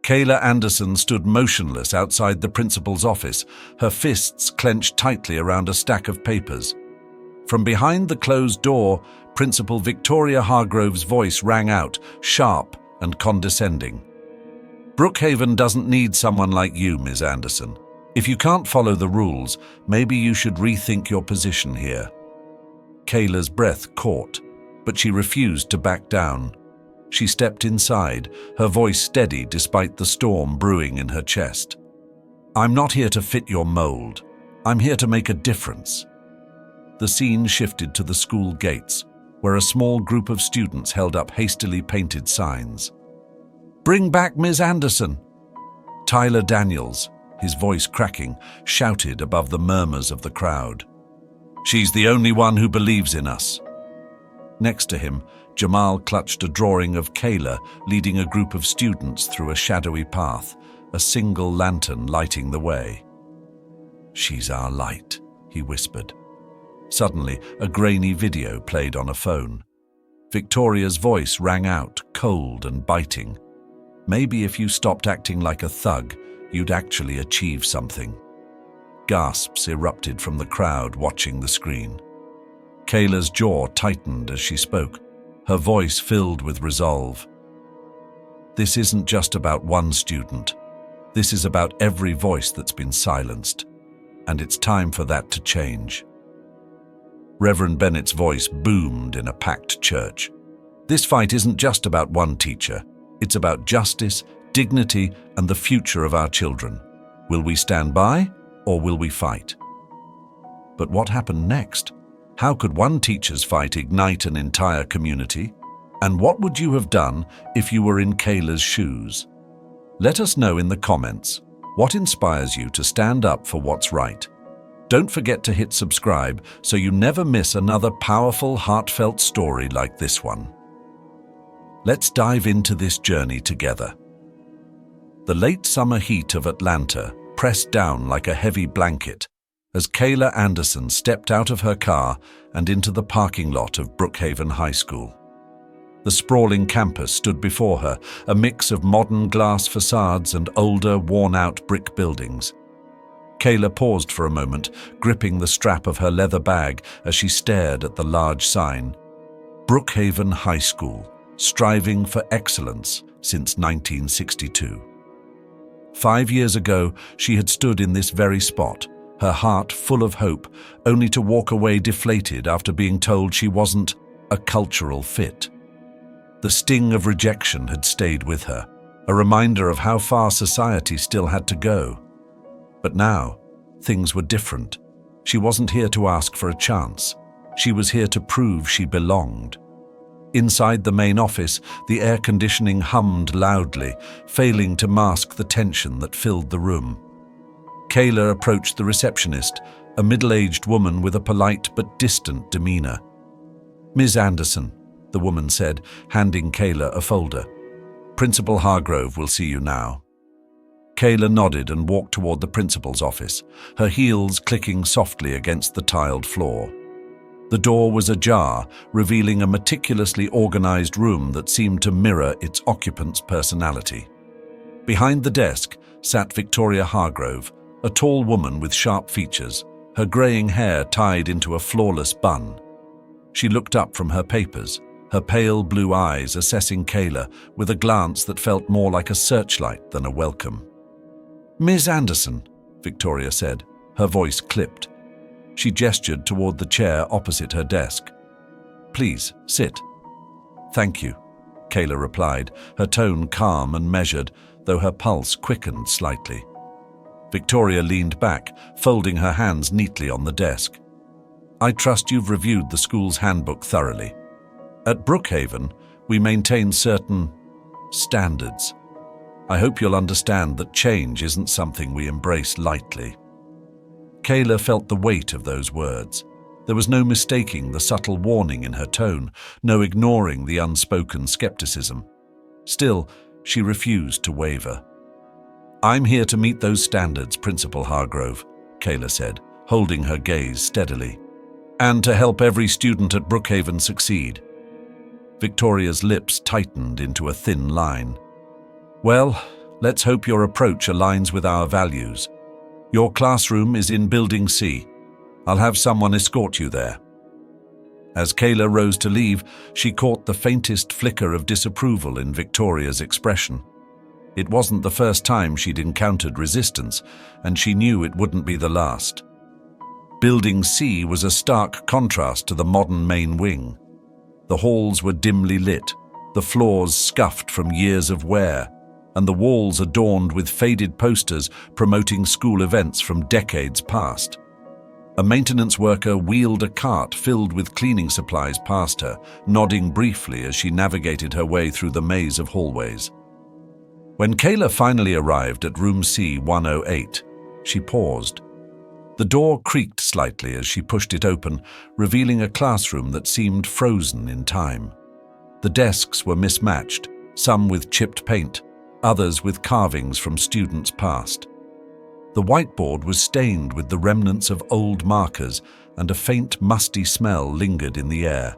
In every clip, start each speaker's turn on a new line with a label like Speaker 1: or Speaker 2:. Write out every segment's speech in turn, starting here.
Speaker 1: Kayla Anderson stood motionless outside the principal's office, her fists clenched tightly around a stack of papers. From behind the closed door, Principal Victoria Hargrove's voice rang out, sharp and condescending. "Brookhaven doesn't need someone like you, Ms. Anderson. If you can't follow the rules, maybe you should rethink your position here." Kayla's breath caught, but she refused to back down. She stepped inside, her voice steady despite the storm brewing in her chest. "I'm not here to fit your mold. I'm here to make a difference." The scene shifted to the school gates, where a small group of students held up hastily painted signs. "Bring back Ms. Anderson!" Tyler Daniels, his voice cracking, shouted above the murmurs of the crowd. "She's the only one who believes in us." Next to him, Jamal clutched a drawing of Kayla leading a group of students through a shadowy path, a single lantern lighting the way. "She's our light," he whispered. Suddenly, a grainy video played on a phone. Victoria's voice rang out, cold and biting. "Maybe if you stopped acting like a thug, you'd actually achieve something." Gasps erupted from the crowd watching the screen. Kayla's jaw tightened as she spoke, her voice filled with resolve. "This isn't just about one student. This is about every voice that's been silenced. And it's time for that to change." Reverend Bennett's voice boomed in a packed church. "This fight isn't just about one teacher. It's about justice, dignity, and the future of our children. Will we stand by, or will we fight?" But what happened next? How could one teacher's fight ignite an entire community? And what would you have done if you were in Kayla's shoes? Let us know in the comments. What inspires you to stand up for what's right? Don't forget to hit subscribe so you never miss another powerful, heartfelt story like this one. Let's dive into this journey together. The late summer heat of Atlanta pressed down like a heavy blanket as Kayla Anderson stepped out of her car and into the parking lot of Brookhaven High School. The sprawling campus stood before her, a mix of modern glass facades and older, worn-out brick buildings. Kayla paused for a moment, gripping the strap of her leather bag as she stared at the large sign. Brookhaven High School, striving for excellence since 1962. 5 years ago, she had stood in this very spot, her heart full of hope, only to walk away deflated after being told she wasn't a cultural fit. The sting of rejection had stayed with her, a reminder of how far society still had to go. But now, things were different. She wasn't here to ask for a chance. She was here to prove she belonged. Inside the main office, the air conditioning hummed loudly, failing to mask the tension that filled the room. Kayla approached the receptionist, a middle-aged woman with a polite but distant demeanor. "Ms. Anderson," the woman said, handing Kayla a folder. "Principal Hargrove will see you now." Kayla nodded and walked toward the principal's office, her heels clicking softly against the tiled floor. The door was ajar, revealing a meticulously organized room that seemed to mirror its occupant's personality. Behind the desk sat Victoria Hargrove, a tall woman with sharp features, her graying hair tied into a flawless bun. She looked up from her papers, her pale blue eyes assessing Kayla with a glance that felt more like a searchlight than a welcome. "Ms. Anderson," Victoria said, her voice clipped. She gestured toward the chair opposite her desk. "Please, sit." "Thank you," Kayla replied, her tone calm and measured, though her pulse quickened slightly. Victoria leaned back, folding her hands neatly on the desk. "I trust you've reviewed the school's handbook thoroughly. At Brookhaven, we maintain certain standards. I hope you'll understand that change isn't something we embrace lightly." Kayla felt the weight of those words. There was no mistaking the subtle warning in her tone, no ignoring the unspoken skepticism. Still, she refused to waver. "I'm here to meet those standards, Principal Hargrove," Kayla said, holding her gaze steadily. "And to help every student at Brookhaven succeed." Victoria's lips tightened into a thin line. "Well, Let's hope your approach aligns with our values. Your classroom is in Building C. I'll have someone escort you there." As Kayla rose to leave, she caught the faintest flicker of disapproval in Victoria's expression. It wasn't the first time she'd encountered resistance, and she knew it wouldn't be the last. Building C was a stark contrast to the modern main wing. The halls were dimly lit, the floors scuffed from years of wear, and the walls adorned with faded posters promoting school events from decades past. A maintenance worker wheeled a cart filled with cleaning supplies past her, nodding briefly as she navigated her way through the maze of hallways. When Kayla finally arrived at room C-108, she paused. The door creaked slightly as she pushed it open, revealing a classroom that seemed frozen in time. The desks were mismatched, some with chipped paint, others with carvings from students past. The whiteboard was stained with the remnants of old markers, and a faint, musty smell lingered in the air.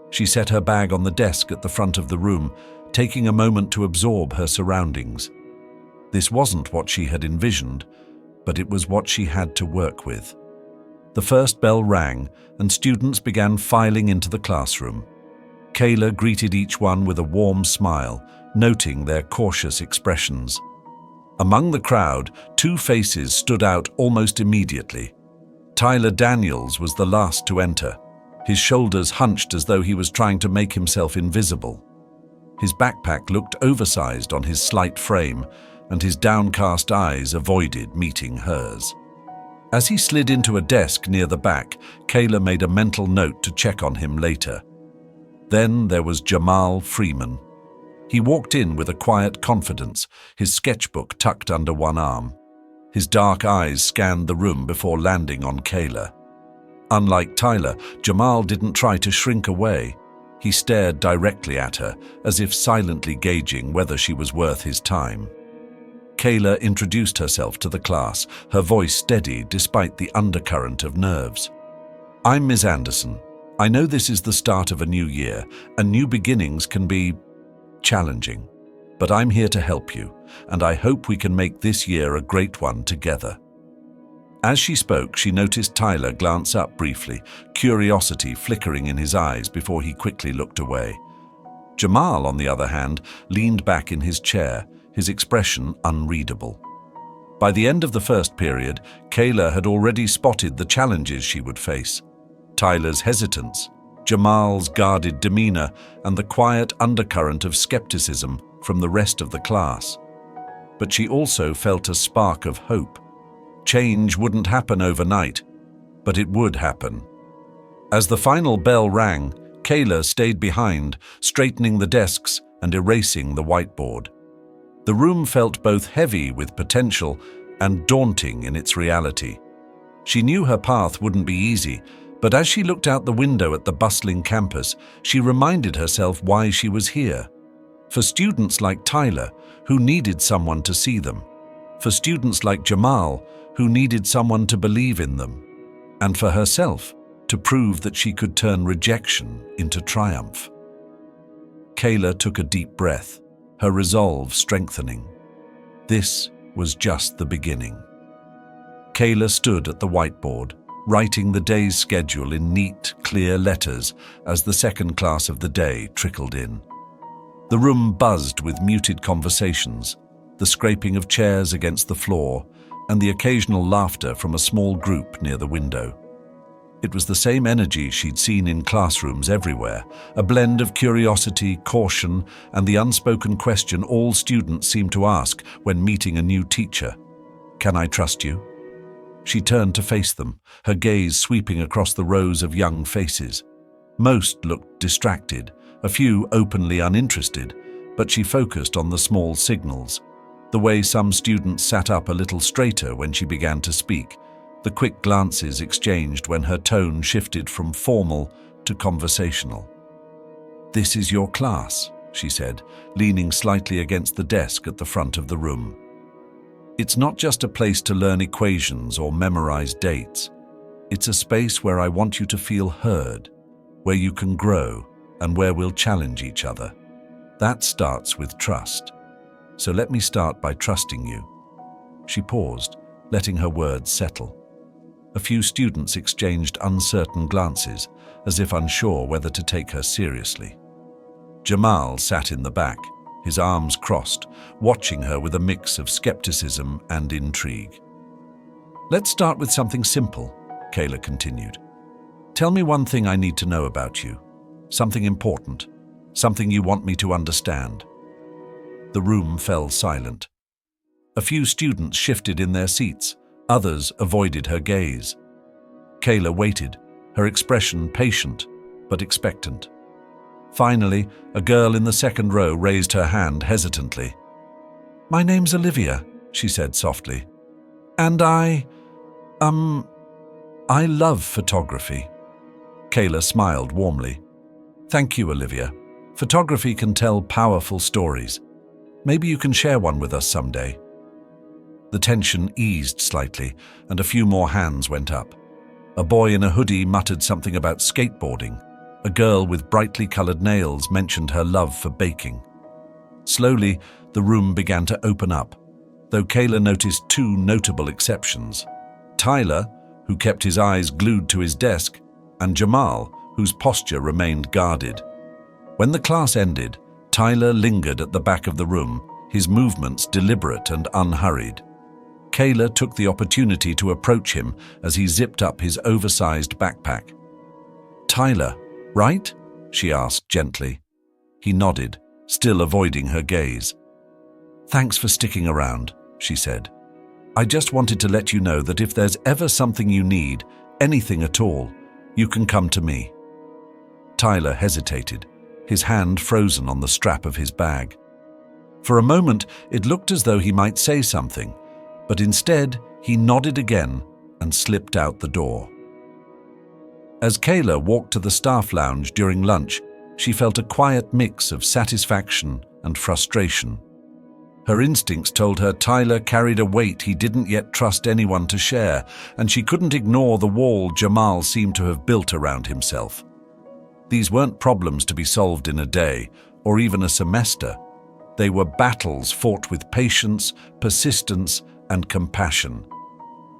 Speaker 1: She set her bag on the desk at the front of the room, taking a moment to absorb her surroundings. This wasn't what she had envisioned, but it was what she had to work with. The first bell rang, and students began filing into the classroom. Kayla greeted each one with a warm smile, noting their cautious expressions. Among the crowd, two faces stood out almost immediately. Tyler Daniels was the last to enter, his shoulders hunched as though he was trying to make himself invisible. His backpack looked oversized on his slight frame, and his downcast eyes avoided meeting hers. As he slid into a desk near the back, Kayla made a mental note to check on him later. Then there was Jamal Freeman. He walked in with a quiet confidence, his sketchbook tucked under one arm. His dark eyes scanned the room before landing on Kayla. Unlike Tyler, Jamal didn't try to shrink away. He stared directly at her, as if silently gauging whether she was worth his time. Kayla introduced herself to the class, her voice steady despite the undercurrent of nerves. "I'm Ms. Anderson. I know this is the start of a new year, and new beginnings can be challenging. But I'm here to help you, and I hope we can make this year a great one together." As she spoke, she noticed Tyler glance up briefly, curiosity flickering in his eyes before he quickly looked away. Jamal, on the other hand, leaned back in his chair, his expression unreadable. By the end of the first period, Kayla had already spotted the challenges she would face. Tyler's hesitance, Jamal's guarded demeanor, and the quiet undercurrent of skepticism from the rest of the class. But she also felt a spark of hope. Change wouldn't happen overnight, but it would happen. As the final bell rang, Kayla stayed behind, straightening the desks and erasing the whiteboard. The room felt both heavy with potential and daunting in its reality. She knew her path wouldn't be easy, but as she looked out the window at the bustling campus, she reminded herself why she was here. For students like Tyler, who needed someone to see them. For students like Jamal, who needed someone to believe in them. And for herself, to prove that she could turn rejection into triumph. Kayla took a deep breath, her resolve strengthening. This was just the beginning. Kayla stood at the whiteboard, writing the day's schedule in neat, clear letters as the second class of the day trickled in. The room buzzed with muted conversations, the scraping of chairs against the floor, and the occasional laughter from a small group near the window. It was the same energy she'd seen in classrooms everywhere, a blend of curiosity, caution, and the unspoken question all students seem to ask when meeting a new teacher. "Can I trust you?" She turned to face them, her gaze sweeping across the rows of young faces. Most looked distracted, a few openly uninterested, but she focused on the small signals. The way some students sat up a little straighter when she began to speak, the quick glances exchanged when her tone shifted from formal to conversational. "This is your class," she said, leaning slightly against the desk at the front of the room. "It's not just a place to learn equations or memorize dates. It's a space where I want you to feel heard, where you can grow, and where we'll challenge each other. That starts with trust." So let me start by trusting you." She paused, letting her words settle. A few students exchanged uncertain glances, as if unsure whether to take her seriously. Jamal sat in the back, his arms crossed, watching her with a mix of skepticism and intrigue. "Let's start with something simple," Kayla continued. "Tell me one thing I need to know about you. Something important. Something you want me to understand." The room fell silent. A few students shifted in their seats, others avoided her gaze. Kayla waited, her expression patient but expectant. Finally, a girl in the second row raised her hand hesitantly. "My name's Olivia," she said softly. "And I love photography." Kayla smiled warmly. "Thank you, Olivia. Photography can tell powerful stories. Maybe you can share one with us someday." The tension eased slightly, and a few more hands went up. A boy in a hoodie muttered something about skateboarding. A girl with brightly colored nails mentioned her love for baking. Slowly, the room began to open up, though Kayla noticed two notable exceptions: Tyler, who kept his eyes glued to his desk, and Jamal, whose posture remained guarded. When the class ended, Tyler lingered at the back of the room, his movements deliberate and unhurried. Kayla took the opportunity to approach him as he zipped up his oversized backpack. "Tyler, right?" she asked gently. He nodded, still avoiding her gaze. "Thanks for sticking around," she said. "I just wanted to let you know that if there's ever something you need, anything at all, you can come to me." Tyler hesitated, his hand frozen on the strap of his bag. For a moment, it looked as though he might say something, but instead he nodded again and slipped out the door. As Kayla walked to the staff lounge during lunch, she felt a quiet mix of satisfaction and frustration. Her instincts told her Tyler carried a weight he didn't yet trust anyone to share, and she couldn't ignore the wall Jamal seemed to have built around himself. These weren't problems to be solved in a day, or even a semester. They were battles fought with patience, persistence, and compassion.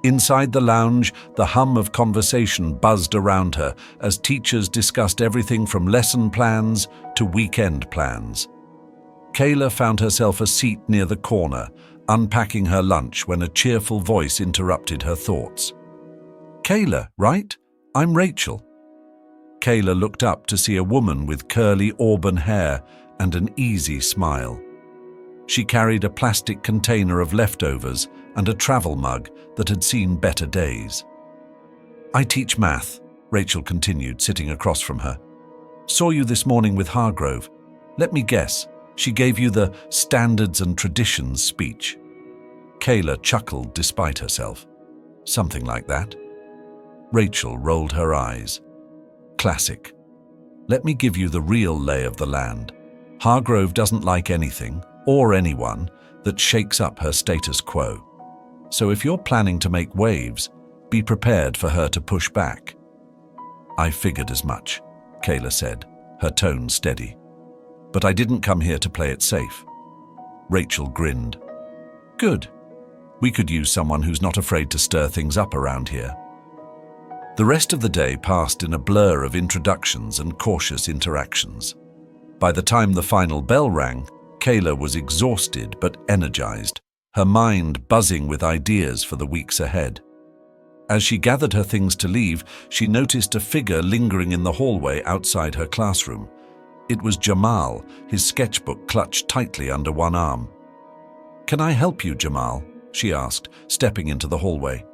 Speaker 1: Inside the lounge, the hum of conversation buzzed around her as teachers discussed everything from lesson plans to weekend plans. Kayla found herself a seat near the corner, unpacking her lunch when a cheerful voice interrupted her thoughts. "Kayla, right? I'm Rachel." Kayla looked up to see a woman with curly auburn hair and an easy smile. She carried a plastic container of leftovers and a travel mug that had seen better days. "I teach math," Rachel continued, sitting across from her. "Saw you this morning with Hargrove. Let me guess, she gave you the standards and traditions speech." Kayla chuckled despite herself. "Something like that." Rachel rolled her eyes. "Classic. Let me give you the real lay of the land. Hargrove doesn't like anything, or anyone, that shakes up her status quo. So if you're planning to make waves, be prepared for her to push back." "I figured as much," Kayla said, her tone steady. "But I didn't come here to play it safe." Rachel grinned. "Good. We could use someone who's not afraid to stir things up around here." The rest of the day passed in a blur of introductions and cautious interactions. By the time the final bell rang, Kayla was exhausted but energized, her mind buzzing with ideas for the weeks ahead. As she gathered her things to leave, she noticed a figure lingering in the hallway outside her classroom. It was Jamal, his sketchbook clutched tightly under one arm. "Can I help you, Jamal?" she asked, stepping into the hallway.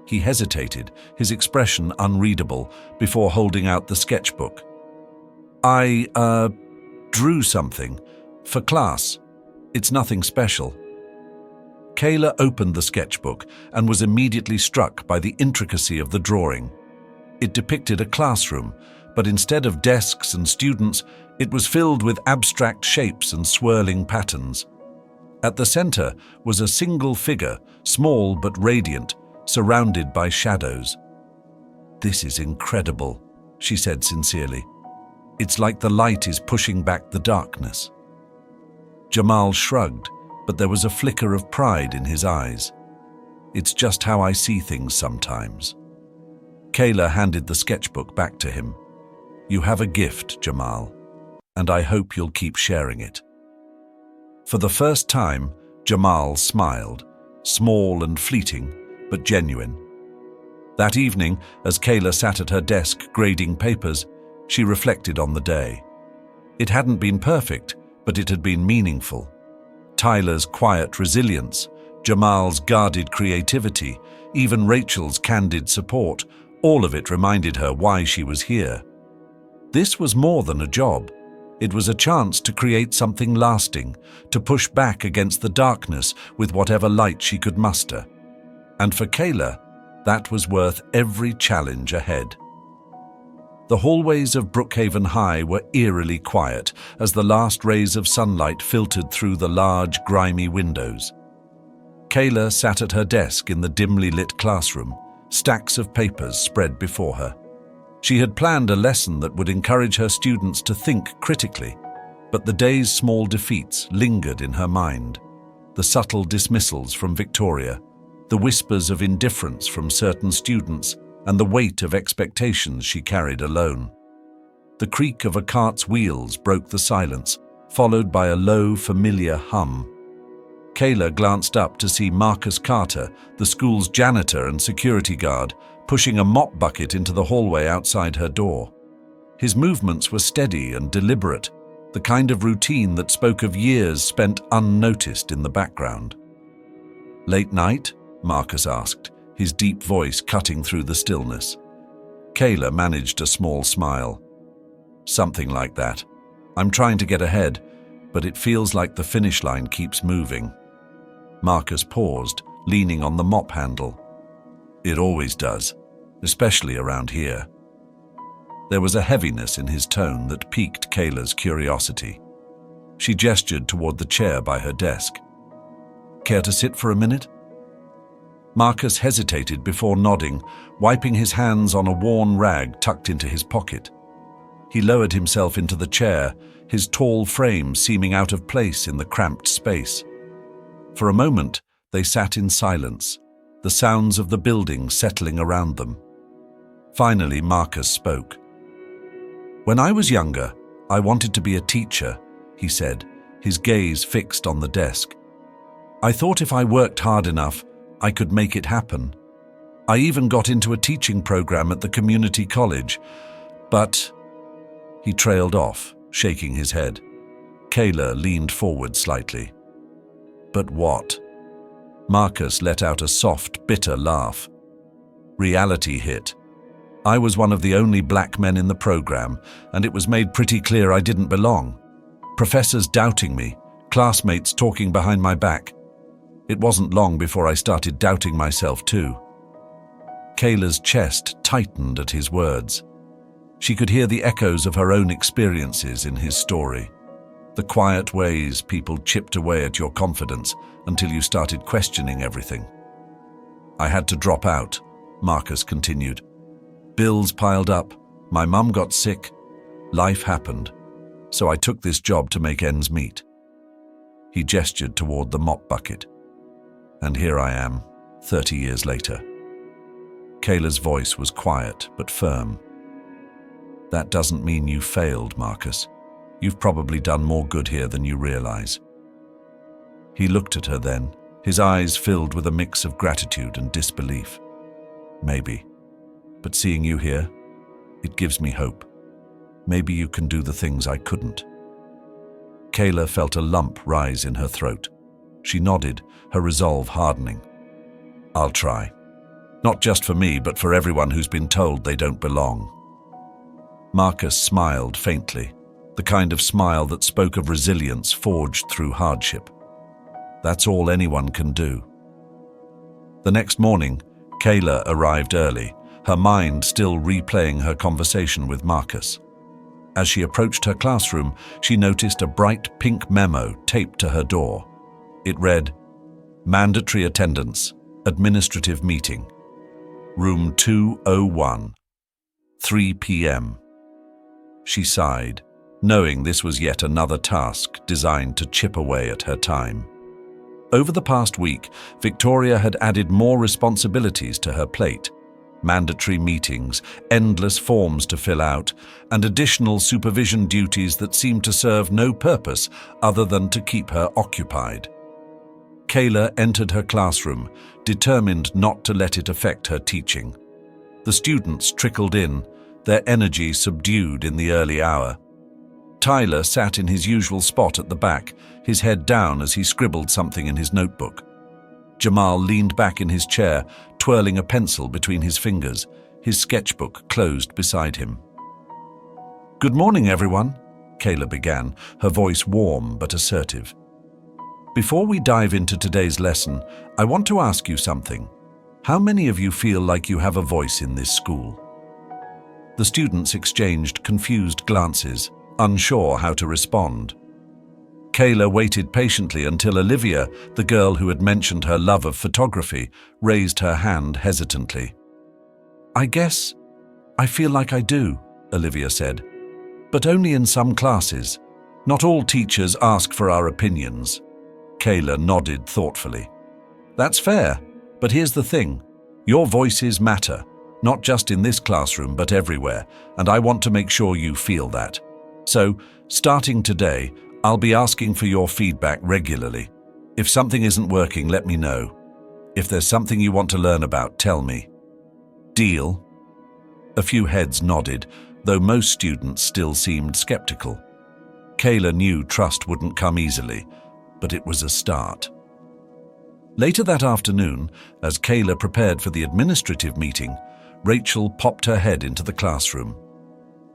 Speaker 1: He hesitated, his expression unreadable, before holding out the sketchbook. "I, drew something. For class. It's nothing special." Kayla opened the sketchbook and was immediately struck by the intricacy of the drawing. It depicted a classroom, but instead of desks and students, it was filled with abstract shapes and swirling patterns. At the center was a single figure, small but radiant, surrounded by shadows. "This is incredible," she said sincerely. "It's like the light is pushing back the darkness." Jamal shrugged, but there was a flicker of pride in his eyes. "It's just how I see things sometimes." Kayla handed the sketchbook back to him. "You have a gift, Jamal, and I hope you'll keep sharing it." For the first time, Jamal smiled, small and fleeting, but genuine. That evening, as Kayla sat at her desk grading papers, she reflected on the day. It hadn't been perfect, but it had been meaningful. Tyler's quiet resilience, Jamal's guarded creativity, even Rachel's candid support, all of it reminded her why she was here. This was more than a job. It was a chance to create something lasting, to push back against the darkness with whatever light she could muster. And for Kayla, that was worth every challenge ahead. The hallways of Brookhaven High were eerily quiet as the last rays of sunlight filtered through the large, grimy windows. Kayla sat at her desk in the dimly lit classroom, stacks of papers spread before her. She had planned a lesson that would encourage her students to think critically, but the day's small defeats lingered in her mind. The subtle dismissals from Victoria, the whispers of indifference from certain students, and the weight of expectations she carried alone. The creak of a cart's wheels broke the silence, followed by a low, familiar hum. Kayla glanced up to see Marcus Carter, the school's janitor and security guard, pushing a mop bucket into the hallway outside her door. His movements were steady and deliberate, the kind of routine that spoke of years spent unnoticed in the background. "Late night?" Marcus asked, his deep voice cutting through the stillness. Kayla managed a small smile. "Something like that. I'm trying to get ahead, but it feels like the finish line keeps moving." Marcus paused, leaning on the mop handle. "It always does, especially around here." There was a heaviness in his tone that piqued Kayla's curiosity. She gestured toward the chair by her desk. "Care to sit for a minute?" Marcus hesitated before nodding, wiping his hands on a worn rag tucked into his pocket. He lowered himself into the chair, his tall frame seeming out of place in the cramped space. For a moment, they sat in silence, the sounds of the building settling around them. Finally, Marcus spoke. "When I was younger, I wanted to be a teacher," he said, his gaze fixed on the desk. "I thought if I worked hard enough, I could make it happen. I even got into a teaching program at the community college, but..." He trailed off, shaking his head. Kayla leaned forward slightly. "But what?" Marcus let out a soft, bitter laugh. "Reality hit. I was one of the only black men in the program, and it was made pretty clear I didn't belong. Professors doubting me, classmates talking behind my back. It wasn't long before I started doubting myself too." Kayla's chest tightened at his words. She could hear the echoes of her own experiences in his story. The quiet ways people chipped away at your confidence until you started questioning everything. "I had to drop out," Marcus continued. "Bills piled up, my mum got sick, life happened, so I took this job to make ends meet." He gestured toward the mop bucket. "And here I am, 30 years later." Kayla's voice was quiet but firm. "That doesn't mean you failed, Marcus. You've probably done more good here than you realize." He looked at her then, his eyes filled with a mix of gratitude and disbelief. "Maybe. But seeing you here, it gives me hope. Maybe you can do the things I couldn't." Kayla felt a lump rise in her throat. She nodded, her resolve hardening. "I'll try. Not just for me, but for everyone who's been told they don't belong." Marcus smiled faintly, the kind of smile that spoke of resilience forged through hardship. That's all anyone can do. The next morning, Kayla arrived early, her mind still replaying her conversation with Marcus. As she approached her classroom, she noticed a bright pink memo taped to her door. It read, "Mandatory attendance, administrative meeting. Room 201, 3 p.m. She sighed, knowing this was yet another task designed to chip away at her time. Over the past week, Victoria had added more responsibilities to her plate. Mandatory meetings, endless forms to fill out, and additional supervision duties that seemed to serve no purpose other than to keep her occupied. Kayla entered her classroom, determined not to let it affect her teaching. The students trickled in, their energy subdued in the early hour. Tyler sat in his usual spot at the back, his head down as he scribbled something in his notebook. Jamal leaned back in his chair, twirling a pencil between his fingers, his sketchbook closed beside him. "Good morning, everyone," Kayla began, her voice warm but assertive. "Before we dive into today's lesson, I want to ask you something. How many of you feel like you have a voice in this school?" The students exchanged confused glances, unsure how to respond. Kayla waited patiently until Olivia, the girl who had mentioned her love of photography, raised her hand hesitantly. "I guess I feel like I do," Olivia said, "but only in some classes. Not all teachers ask for our opinions." Kayla nodded thoughtfully. "That's fair, but here's the thing. Your voices matter, not just in this classroom but everywhere, and I want to make sure you feel that. So, starting today, I'll be asking for your feedback regularly. If something isn't working, let me know. If there's something you want to learn about, tell me. Deal?" A few heads nodded, though most students still seemed skeptical. Kayla knew trust wouldn't come easily, but it was a start. Later that afternoon, as Kayla prepared for the administrative meeting, Rachel popped her head into the classroom.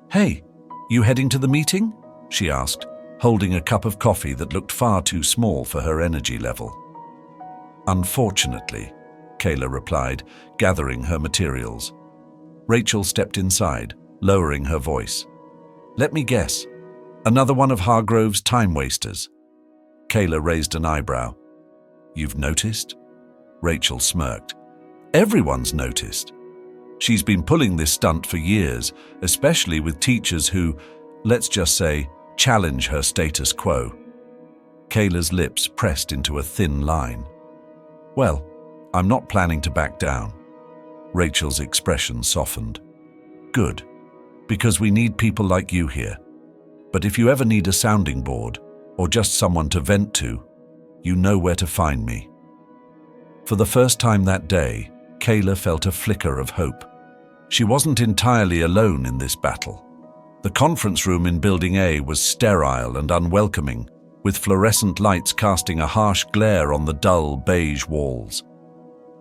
Speaker 1: "Hey, you heading to the meeting?" she asked, holding a cup of coffee that looked far too small for her energy level. "Unfortunately," Kayla replied, gathering her materials. Rachel stepped inside, lowering her voice. "Let me guess. Another one of Hargrove's time wasters." Kayla raised an eyebrow. "You've noticed?" Rachel smirked. "Everyone's noticed. She's been pulling this stunt for years, especially with teachers who, let's just say, challenge her status quo." Kayla's lips pressed into a thin line. "Well, I'm not planning to back down." Rachel's expression softened. "Good, because we need people like you here. But if you ever need a sounding board, or just someone to vent to, you know where to find me." For the first time that day, Kayla felt a flicker of hope. She wasn't entirely alone in this battle. The conference room in Building A was sterile and unwelcoming, with fluorescent lights casting a harsh glare on the dull beige walls.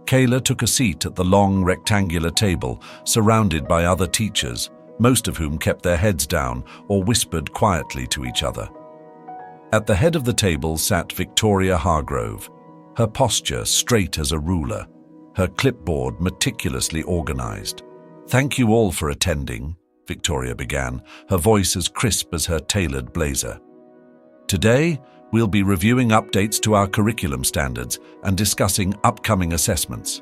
Speaker 1: Kayla took a seat at the long rectangular table, surrounded by other teachers, most of whom kept their heads down or whispered quietly to each other. At the head of the table sat Victoria Hargrove, her posture straight as a ruler, her clipboard meticulously organized. "Thank you all for attending," Victoria began, her voice as crisp as her tailored blazer. "Today, we'll be reviewing updates to our curriculum standards and discussing upcoming assessments.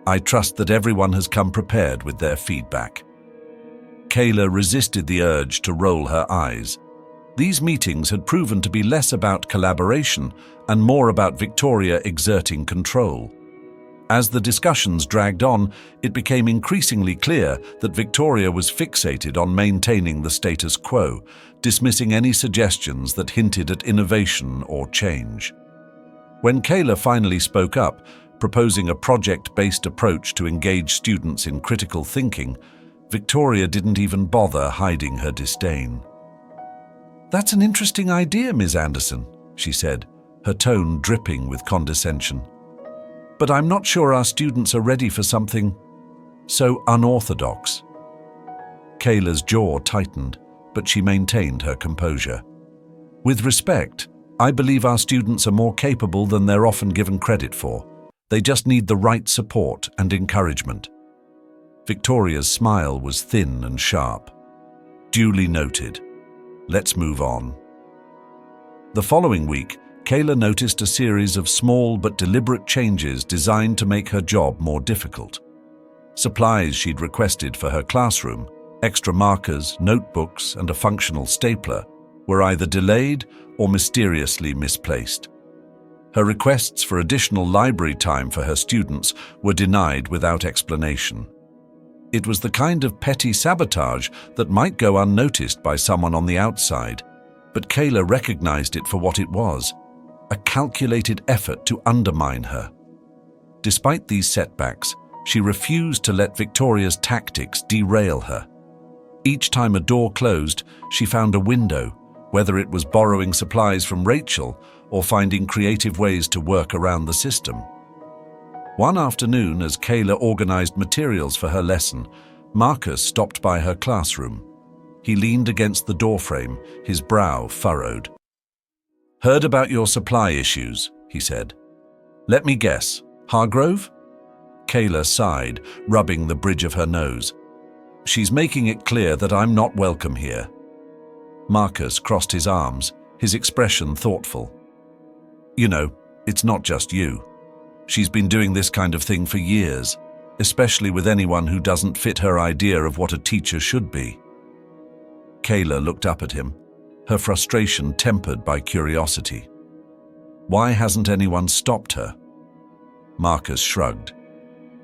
Speaker 1: I trust that everyone has come prepared with their feedback." Kayla resisted the urge to roll her eyes. These meetings had proven to be less about collaboration and more about Victoria exerting control. As the discussions dragged on, it became increasingly clear that Victoria was fixated on maintaining the status quo, dismissing any suggestions that hinted at innovation or change. When Kayla finally spoke up, proposing a project-based approach to engage students in critical thinking, Victoria didn't even bother hiding her disdain. "That's an interesting idea, Ms. Anderson," she said, her tone dripping with condescension. "But I'm not sure our students are ready for something so unorthodox." Kayla's jaw tightened, but she maintained her composure. "With respect, I believe our students are more capable than they're often given credit for. They just need the right support and encouragement." Victoria's smile was thin and sharp. "Duly noted. Let's move on." The following week, Kayla noticed a series of small but deliberate changes designed to make her job more difficult. Supplies she'd requested for her classroom, extra markers, notebooks, and a functional stapler, were either delayed or mysteriously misplaced. Her requests for additional library time for her students were denied without explanation. It was the kind of petty sabotage that might go unnoticed by someone on the outside, but Kayla recognized it for what it was, a calculated effort to undermine her. Despite these setbacks, she refused to let Victoria's tactics derail her. Each time a door closed, she found a window, whether it was borrowing supplies from Rachel or finding creative ways to work around the system. One afternoon, as Kayla organized materials for her lesson, Marcus stopped by her classroom. He leaned against the doorframe, his brow furrowed. "Heard about your supply issues," he said. "Let me guess, Hargrove?" Kayla sighed, rubbing the bridge of her nose. "She's making it clear that I'm not welcome here." Marcus crossed his arms, his expression thoughtful. "You know, it's not just you. She's been doing this kind of thing for years, especially with anyone who doesn't fit her idea of what a teacher should be." Kayla looked up at him, her frustration tempered by curiosity. Why hasn't anyone stopped her? Marcus shrugged.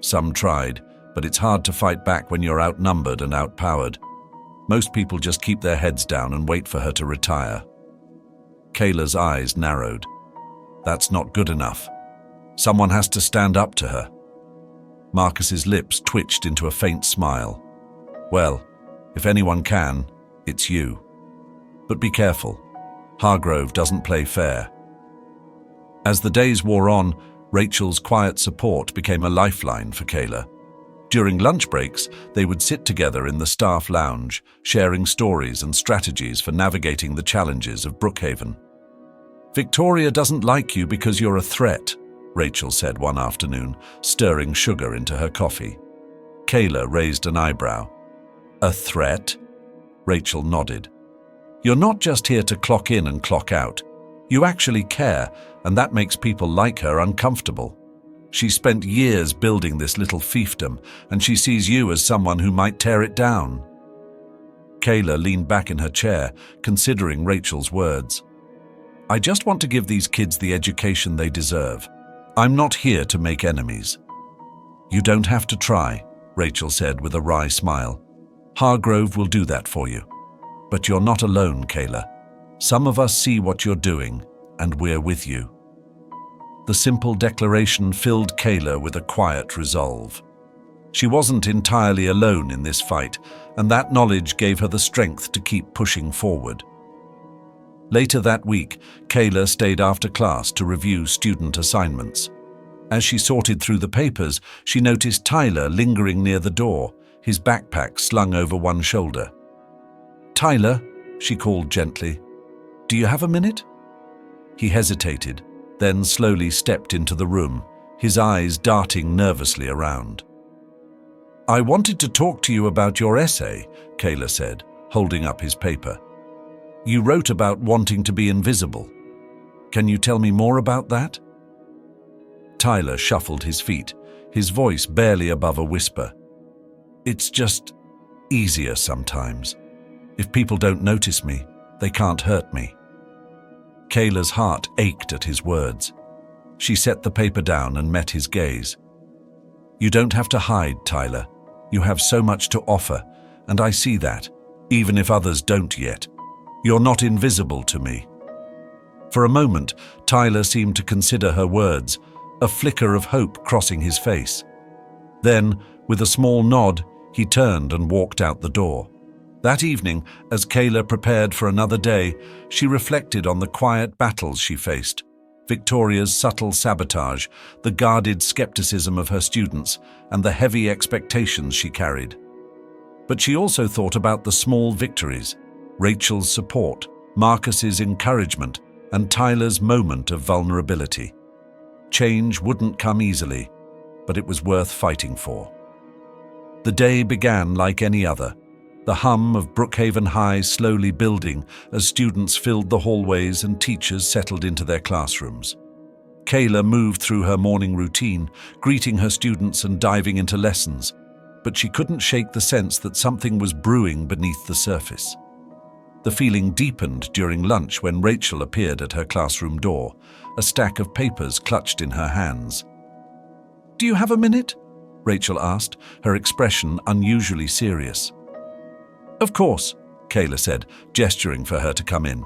Speaker 1: "Some tried, but it's hard to fight back when you're outnumbered and outpowered. Most people just keep their heads down and wait for her to retire." Kayla's eyes narrowed. "That's not good enough. Someone has to stand up to her." Marcus's lips twitched into a faint smile. "Well, if anyone can, it's you. But be careful. Hargrove doesn't play fair." As the days wore on, Rachel's quiet support became a lifeline for Kayla. During lunch breaks, they would sit together in the staff lounge, sharing stories and strategies for navigating the challenges of Brookhaven. "Victoria doesn't like you because you're a threat," Rachel said one afternoon, stirring sugar into her coffee. Kayla raised an eyebrow. "A threat?" Rachel nodded. "You're not just here to clock in and clock out. You actually care, and that makes people like her uncomfortable. She spent years building this little fiefdom, and she sees you as someone who might tear it down." Kayla leaned back in her chair, considering Rachel's words. "I just want to give these kids the education they deserve. I'm not here to make enemies." "You don't have to try," Rachel said with a wry smile. "Hargrove will do that for you. But you're not alone, Kayla. Some of us see what you're doing, and we're with you." The simple declaration filled Kayla with a quiet resolve. She wasn't entirely alone in this fight, and that knowledge gave her the strength to keep pushing forward. Later that week, Kayla stayed after class to review student assignments. As she sorted through the papers, she noticed Tyler lingering near the door, his backpack slung over one shoulder. "Tyler," she called gently, "do you have a minute?" He hesitated, then slowly stepped into the room, his eyes darting nervously around. "I wanted to talk to you about your essay," Kayla said, holding up his paper. "You wrote about wanting to be invisible. Can you tell me more about that?" Tyler shuffled his feet, his voice barely above a whisper. "It's just easier sometimes. If people don't notice me, they can't hurt me." Kayla's heart ached at his words. She set the paper down and met his gaze. "You don't have to hide, Tyler. You have so much to offer, and I see that, even if others don't yet. You're not invisible to me." For a moment, Tyler seemed to consider her words, a flicker of hope crossing his face. Then, with a small nod, he turned and walked out the door. That evening, as Kayla prepared for another day, she reflected on the quiet battles she faced, Victoria's subtle sabotage, the guarded skepticism of her students, and the heavy expectations she carried. But she also thought about the small victories, Rachel's support, Marcus's encouragement, and Tyler's moment of vulnerability. Change wouldn't come easily, but it was worth fighting for. The day began like any other, the hum of Brookhaven High slowly building as students filled the hallways and teachers settled into their classrooms. Kayla moved through her morning routine, greeting her students and diving into lessons, but she couldn't shake the sense that something was brewing beneath the surface. The feeling deepened during lunch when Rachel appeared at her classroom door, a stack of papers clutched in her hands. "Do you have a minute?" Rachel asked, her expression unusually serious. "Of course," Kayla said, gesturing for her to come in.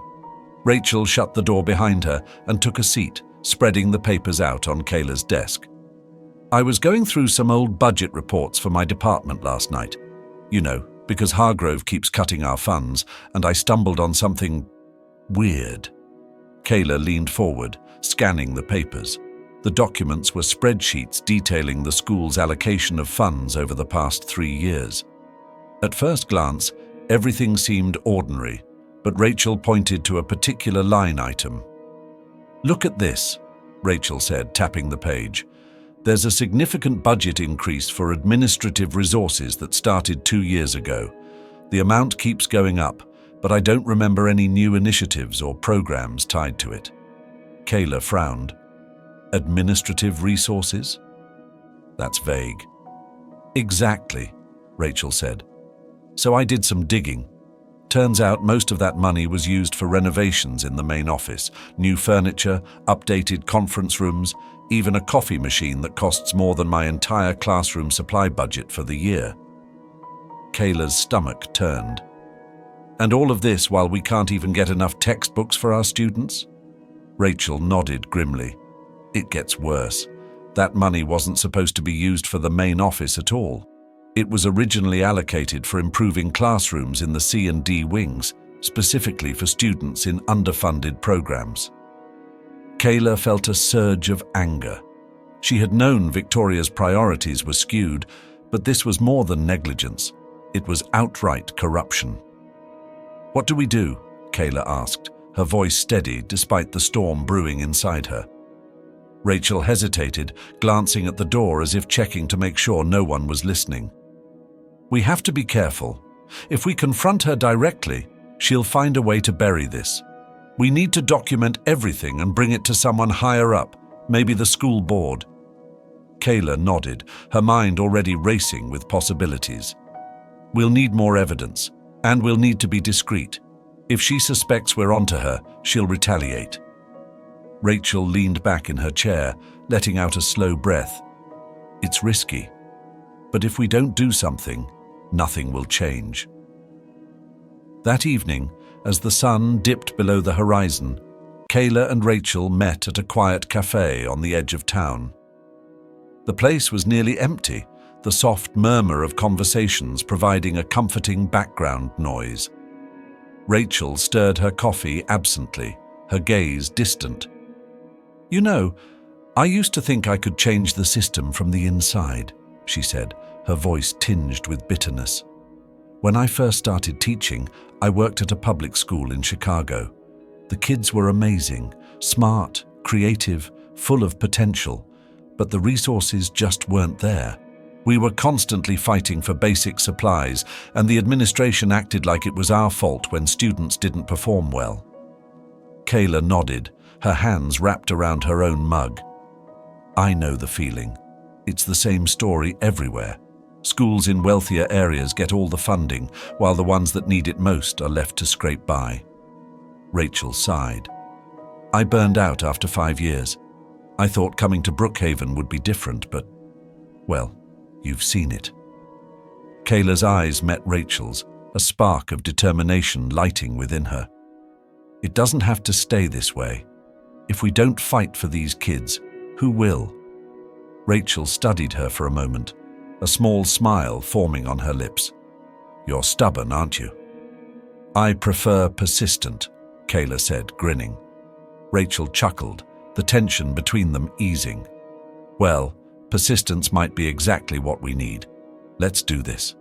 Speaker 1: Rachel shut the door behind her and took a seat, spreading the papers out on Kayla's desk. "I was going through some old budget reports for my department last night. You know, because Hargrove keeps cutting our funds, and I stumbled on something weird." Kayla leaned forward, scanning the papers. The documents were spreadsheets detailing the school's allocation of funds over the past 3 years. At first glance, everything seemed ordinary, but Rachel pointed to a particular line item. "Look at this," Rachel said, tapping the page. "There's a significant budget increase for administrative resources that started 2 years ago. The amount keeps going up, but I don't remember any new initiatives or programs tied to it." Kayla frowned. "Administrative resources? That's vague." "Exactly," Rachel said. "So I did some digging. Turns out most of that money was used for renovations in the main office, new furniture, updated conference rooms, even a coffee machine that costs more than my entire classroom supply budget for the year." Kayla's stomach turned. "And all of this while we can't even get enough textbooks for our students?" Rachel nodded grimly. "It gets worse. That money wasn't supposed to be used for the main office at all. It was originally allocated for improving classrooms in the C and D wings, specifically for students in underfunded programs." Kayla felt a surge of anger. She had known Victoria's priorities were skewed, but this was more than negligence. It was outright corruption. "What do we do?" Kayla asked, her voice steady despite the storm brewing inside her. Rachel hesitated, glancing at the door as if checking to make sure no one was listening. "We have to be careful. If we confront her directly, she'll find a way to bury this. We need to document everything and bring it to someone higher up, maybe the school board." Kayla nodded, her mind already racing with possibilities. "We'll need more evidence, and we'll need to be discreet. If she suspects we're onto her, she'll retaliate." Rachel leaned back in her chair, letting out a slow breath. "It's risky, but if we don't do something, nothing will change." That evening, as the sun dipped below the horizon, Kayla and Rachel met at a quiet cafe on the edge of town. The place was nearly empty, the soft murmur of conversations providing a comforting background noise. Rachel stirred her coffee absently, her gaze distant. "You know, I used to think I could change the system from the inside," she said, her voice tinged with bitterness. "When I first started teaching, I worked at a public school in Chicago. The kids were amazing, smart, creative, full of potential, but the resources just weren't there. We were constantly fighting for basic supplies, and the administration acted like it was our fault when students didn't perform well." Kayla nodded, her hands wrapped around her own mug. "I know the feeling. It's the same story everywhere. Schools in wealthier areas get all the funding, while the ones that need it most are left to scrape by." Rachel sighed. "I burned out after 5 years. I thought coming to Brookhaven would be different, but, well, you've seen it." Kayla's eyes met Rachel's, a spark of determination lighting within her. "It doesn't have to stay this way. If we don't fight for these kids, who will?" Rachel studied her for a moment, a small smile forming on her lips. "You're stubborn, aren't you?" "I prefer persistent," Kayla said, grinning. Rachel chuckled, the tension between them easing. "Well, persistence might be exactly what we need. Let's do this."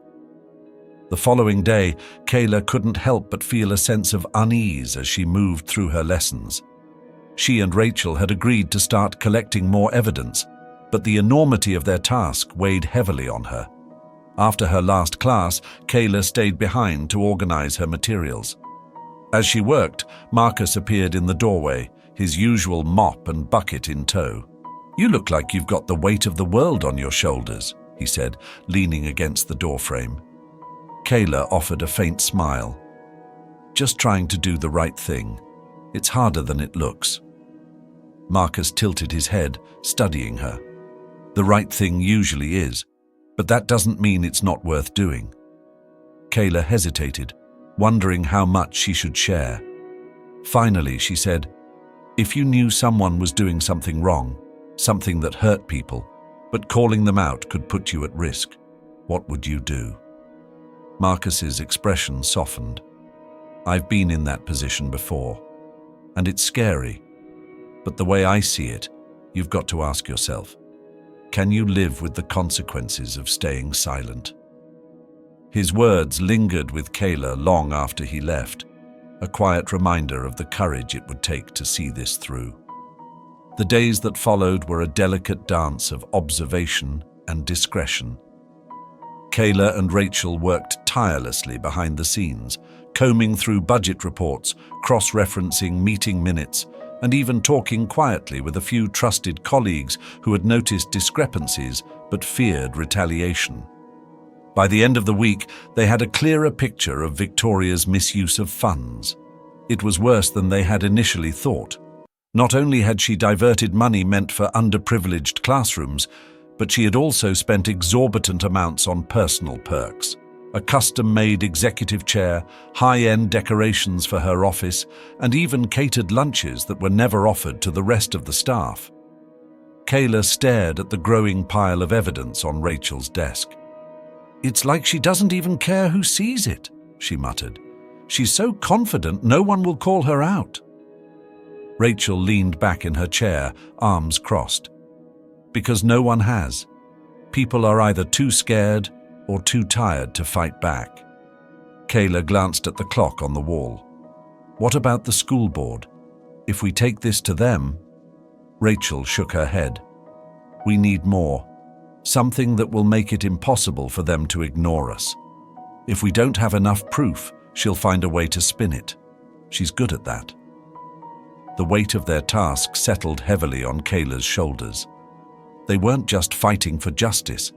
Speaker 1: The following day, Kayla couldn't help but feel a sense of unease as she moved through her lessons. She and Rachel had agreed to start collecting more evidence, but the enormity of their task weighed heavily on her. After her last class, Kayla stayed behind to organize her materials. As she worked, Marcus appeared in the doorway, his usual mop and bucket in tow. "You look like you've got the weight of the world on your shoulders," he said, leaning against the doorframe. Kayla offered a faint smile. Just trying to do the right thing. It's harder than it looks. Marcus tilted his head, studying her. The right thing usually is, but that doesn't mean it's not worth doing. Kayla hesitated, wondering how much she should share. Finally, she said, "If you knew someone was doing something wrong, something that hurt people, but calling them out could put you at risk, what would you do?" Marcus's expression softened. "I've been in that position before, and it's scary. But the way I see it, you've got to ask yourself, can you live with the consequences of staying silent?" His words lingered with Kayla long after he left, a quiet reminder of the courage it would take to see this through. The days that followed were a delicate dance of observation and discretion. Kayla and Rachel worked tirelessly behind the scenes, combing through budget reports, cross-referencing meeting minutes, and even talking quietly with a few trusted colleagues who had noticed discrepancies but feared retaliation. By the end of the week, they had a clearer picture of Victoria's misuse of funds. It was worse than they had initially thought. Not only had she diverted money meant for underprivileged classrooms, but she had also spent exorbitant amounts on personal perks. A custom-made executive chair, high-end decorations for her office, and even catered lunches that were never offered to the rest of the staff. Kayla stared at the growing pile of evidence on Rachel's desk. "It's like she doesn't even care who sees it," she muttered. "She's so confident no one will call her out." Rachel leaned back in her chair, arms crossed. Because no one has. People are either too scared or too tired to fight back. Kayla glanced at the clock on the wall. "What about the school board? If we take this to them..." Rachel shook her head. "We need more. Something that will make it impossible for them to ignore us. If we don't have enough proof, she'll find a way to spin it. She's good at that." The weight of their task settled heavily on Kayla's shoulders. They weren't just fighting for justice.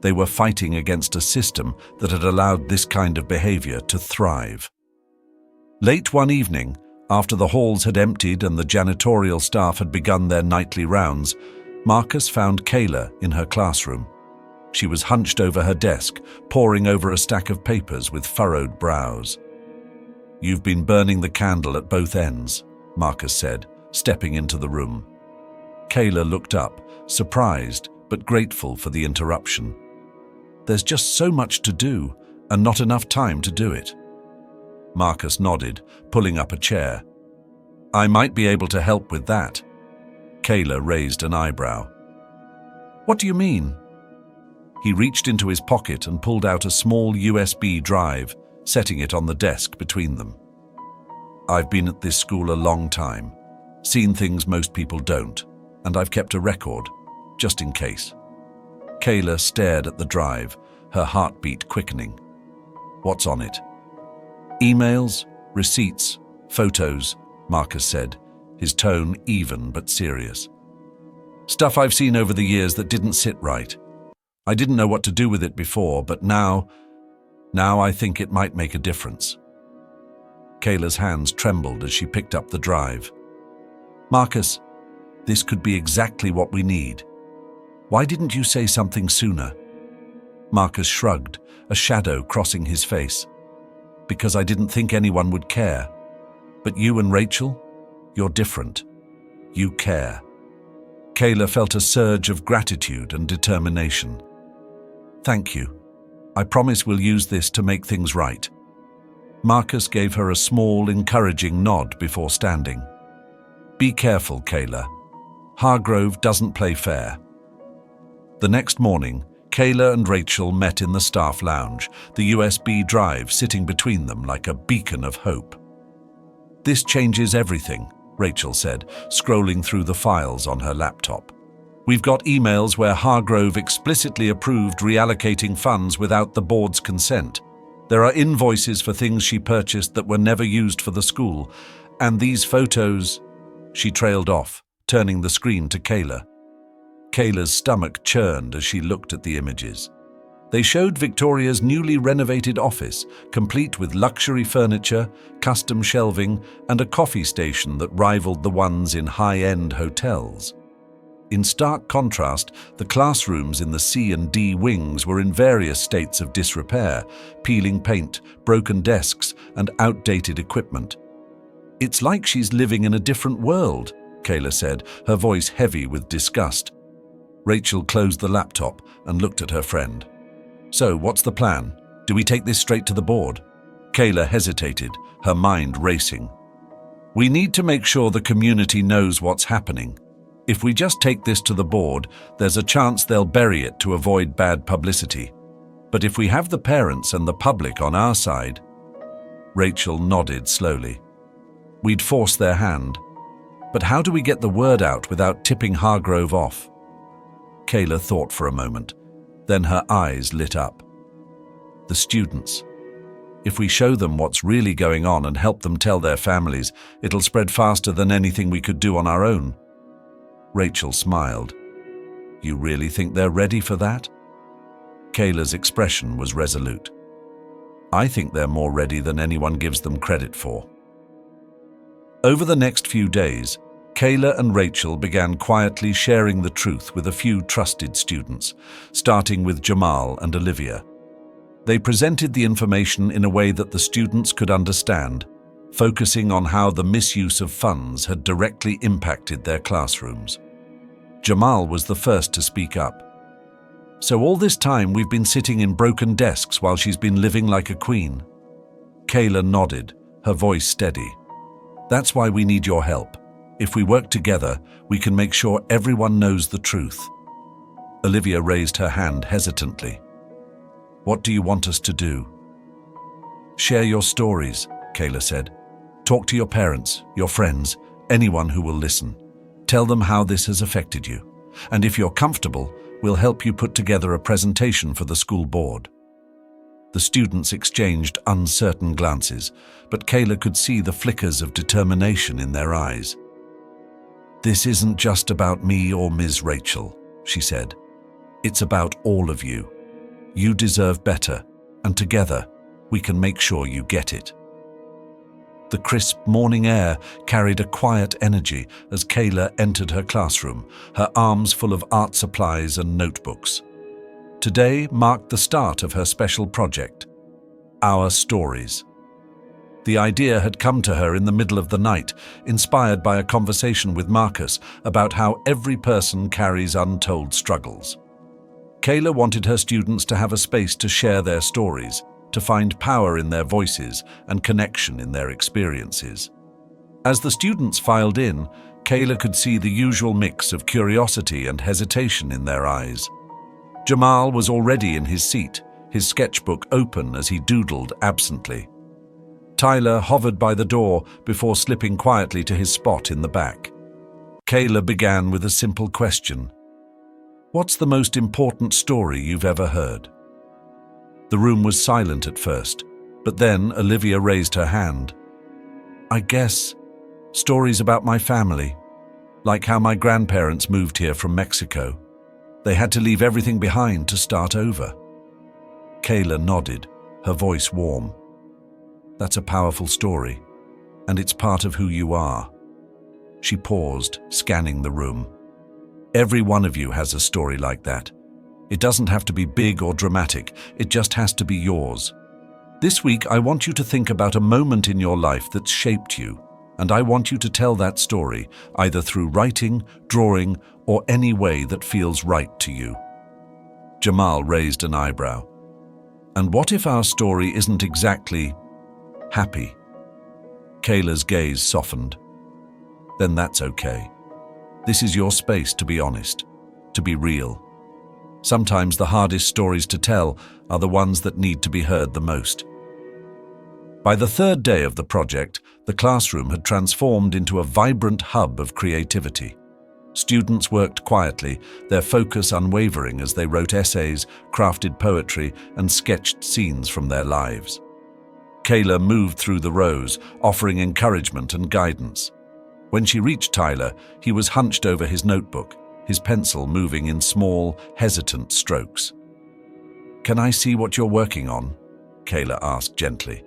Speaker 1: They were fighting against a system that had allowed this kind of behavior to thrive. Late one evening, after the halls had emptied and the janitorial staff had begun their nightly rounds, Marcus found Kayla in her classroom. She was hunched over her desk, poring over a stack of papers with furrowed brows. "You've been burning the candle at both ends," Marcus said, stepping into the room. Kayla looked up, surprised but grateful for the interruption. "There's just so much to do, and not enough time to do it." Marcus nodded, pulling up a chair. "I might be able to help with that." Kayla raised an eyebrow. "What do you mean?" He reached into his pocket and pulled out a small USB drive, setting it on the desk between them. "I've been at this school a long time, seen things most people don't, and I've kept a record, just in case." Kayla stared at the drive, her heartbeat quickening. "What's on it?" "Emails, receipts, photos," Marcus said, his tone even but serious. "Stuff I've seen over the years that didn't sit right. I didn't know what to do with it before, but now I think it might make a difference." Kayla's hands trembled as she picked up the drive. "Marcus, this could be exactly what we need. Why didn't you say something sooner?" Marcus shrugged, a shadow crossing his face. "Because I didn't think anyone would care. But you and Rachel, you're different. You care." Kayla felt a surge of gratitude and determination. "Thank you. I promise we'll use this to make things right." Marcus gave her a small, encouraging nod before standing. "Be careful, Kayla. Hargrove doesn't play fair." The next morning, Kayla and Rachel met in the staff lounge, the USB drive sitting between them like a beacon of hope. "This changes everything," Rachel said, scrolling through the files on her laptop. "We've got emails where Hargrove explicitly approved reallocating funds without the board's consent. There are invoices for things she purchased that were never used for the school. And these photos..." She trailed off, turning the screen to Kayla. Kayla's stomach churned as she looked at the images. They showed Victoria's newly renovated office, complete with luxury furniture, custom shelving, and a coffee station that rivaled the ones in high-end hotels. In stark contrast, the classrooms in the C and D wings were in various states of disrepair, peeling paint, broken desks, and outdated equipment. "It's like she's living in a different world," Kayla said, her voice heavy with disgust. Rachel closed the laptop and looked at her friend. "So, what's the plan? Do we take this straight to the board?" Kayla hesitated, her mind racing. "We need to make sure the community knows what's happening. If we just take this to the board, there's a chance they'll bury it to avoid bad publicity. But if we have the parents and the public on our side..." Rachel nodded slowly. "We'd force their hand. But how do we get the word out without tipping Hargrove off?" Kayla thought for a moment. Then her eyes lit up. "The students. If we show them what's really going on and help them tell their families, it'll spread faster than anything we could do on our own." Rachel smiled. "You really think they're ready for that?" Kayla's expression was resolute. "I think they're more ready than anyone gives them credit for." Over the next few days, Kayla and Rachel began quietly sharing the truth with a few trusted students, starting with Jamal and Olivia. They presented the information in a way that the students could understand, focusing on how the misuse of funds had directly impacted their classrooms. Jamal was the first to speak up. "So all this time we've been sitting in broken desks while she's been living like a queen?" Kayla nodded, her voice steady. "That's why we need your help. If we work together, we can make sure everyone knows the truth." Olivia raised her hand hesitantly. "What do you want us to do?" "Share your stories," Kayla said. "Talk to your parents, your friends, anyone who will listen. Tell them how this has affected you. And if you're comfortable, we'll help you put together a presentation for the school board." The students exchanged uncertain glances, but Kayla could see the flickers of determination in their eyes. "This isn't just about me or Ms. Rachel," she said. "It's about all of you. You deserve better, and together, we can make sure you get it." The crisp morning air carried a quiet energy as Kayla entered her classroom, her arms full of art supplies and notebooks. Today marked the start of her special project, Our Stories. The idea had come to her in the middle of the night, inspired by a conversation with Marcus about how every person carries untold struggles. Kayla wanted her students to have a space to share their stories, to find power in their voices and connection in their experiences. As the students filed in, Kayla could see the usual mix of curiosity and hesitation in their eyes. Jamal was already in his seat, his sketchbook open as he doodled absently. Tyler hovered by the door before slipping quietly to his spot in the back. Kayla began with a simple question. "What's the most important story you've ever heard?" The room was silent at first, but then Olivia raised her hand. "I guess stories about my family, like how my grandparents moved here from Mexico. They had to leave everything behind to start over." Kayla nodded, her voice warm. "That's a powerful story, and it's part of who you are." She paused, scanning the room. "Every one of you has a story like that. It doesn't have to be big or dramatic, it just has to be yours. This week, I want you to think about a moment in your life that's shaped you, and I want you to tell that story, either through writing, drawing, or any way that feels right to you." Jamal raised an eyebrow. "And what if our story isn't exactly happy?" Kayla's gaze softened. "Then that's okay. This is your space to be honest, to be real. Sometimes the hardest stories to tell are the ones that need to be heard the most." By the third day of the project, the classroom had transformed into a vibrant hub of creativity. Students worked quietly, their focus unwavering as they wrote essays, crafted poetry, and sketched scenes from their lives. Kayla moved through the rows, offering encouragement and guidance. When she reached Tyler, he was hunched over his notebook, his pencil moving in small, hesitant strokes. "Can I see what you're working on?" Kayla asked gently.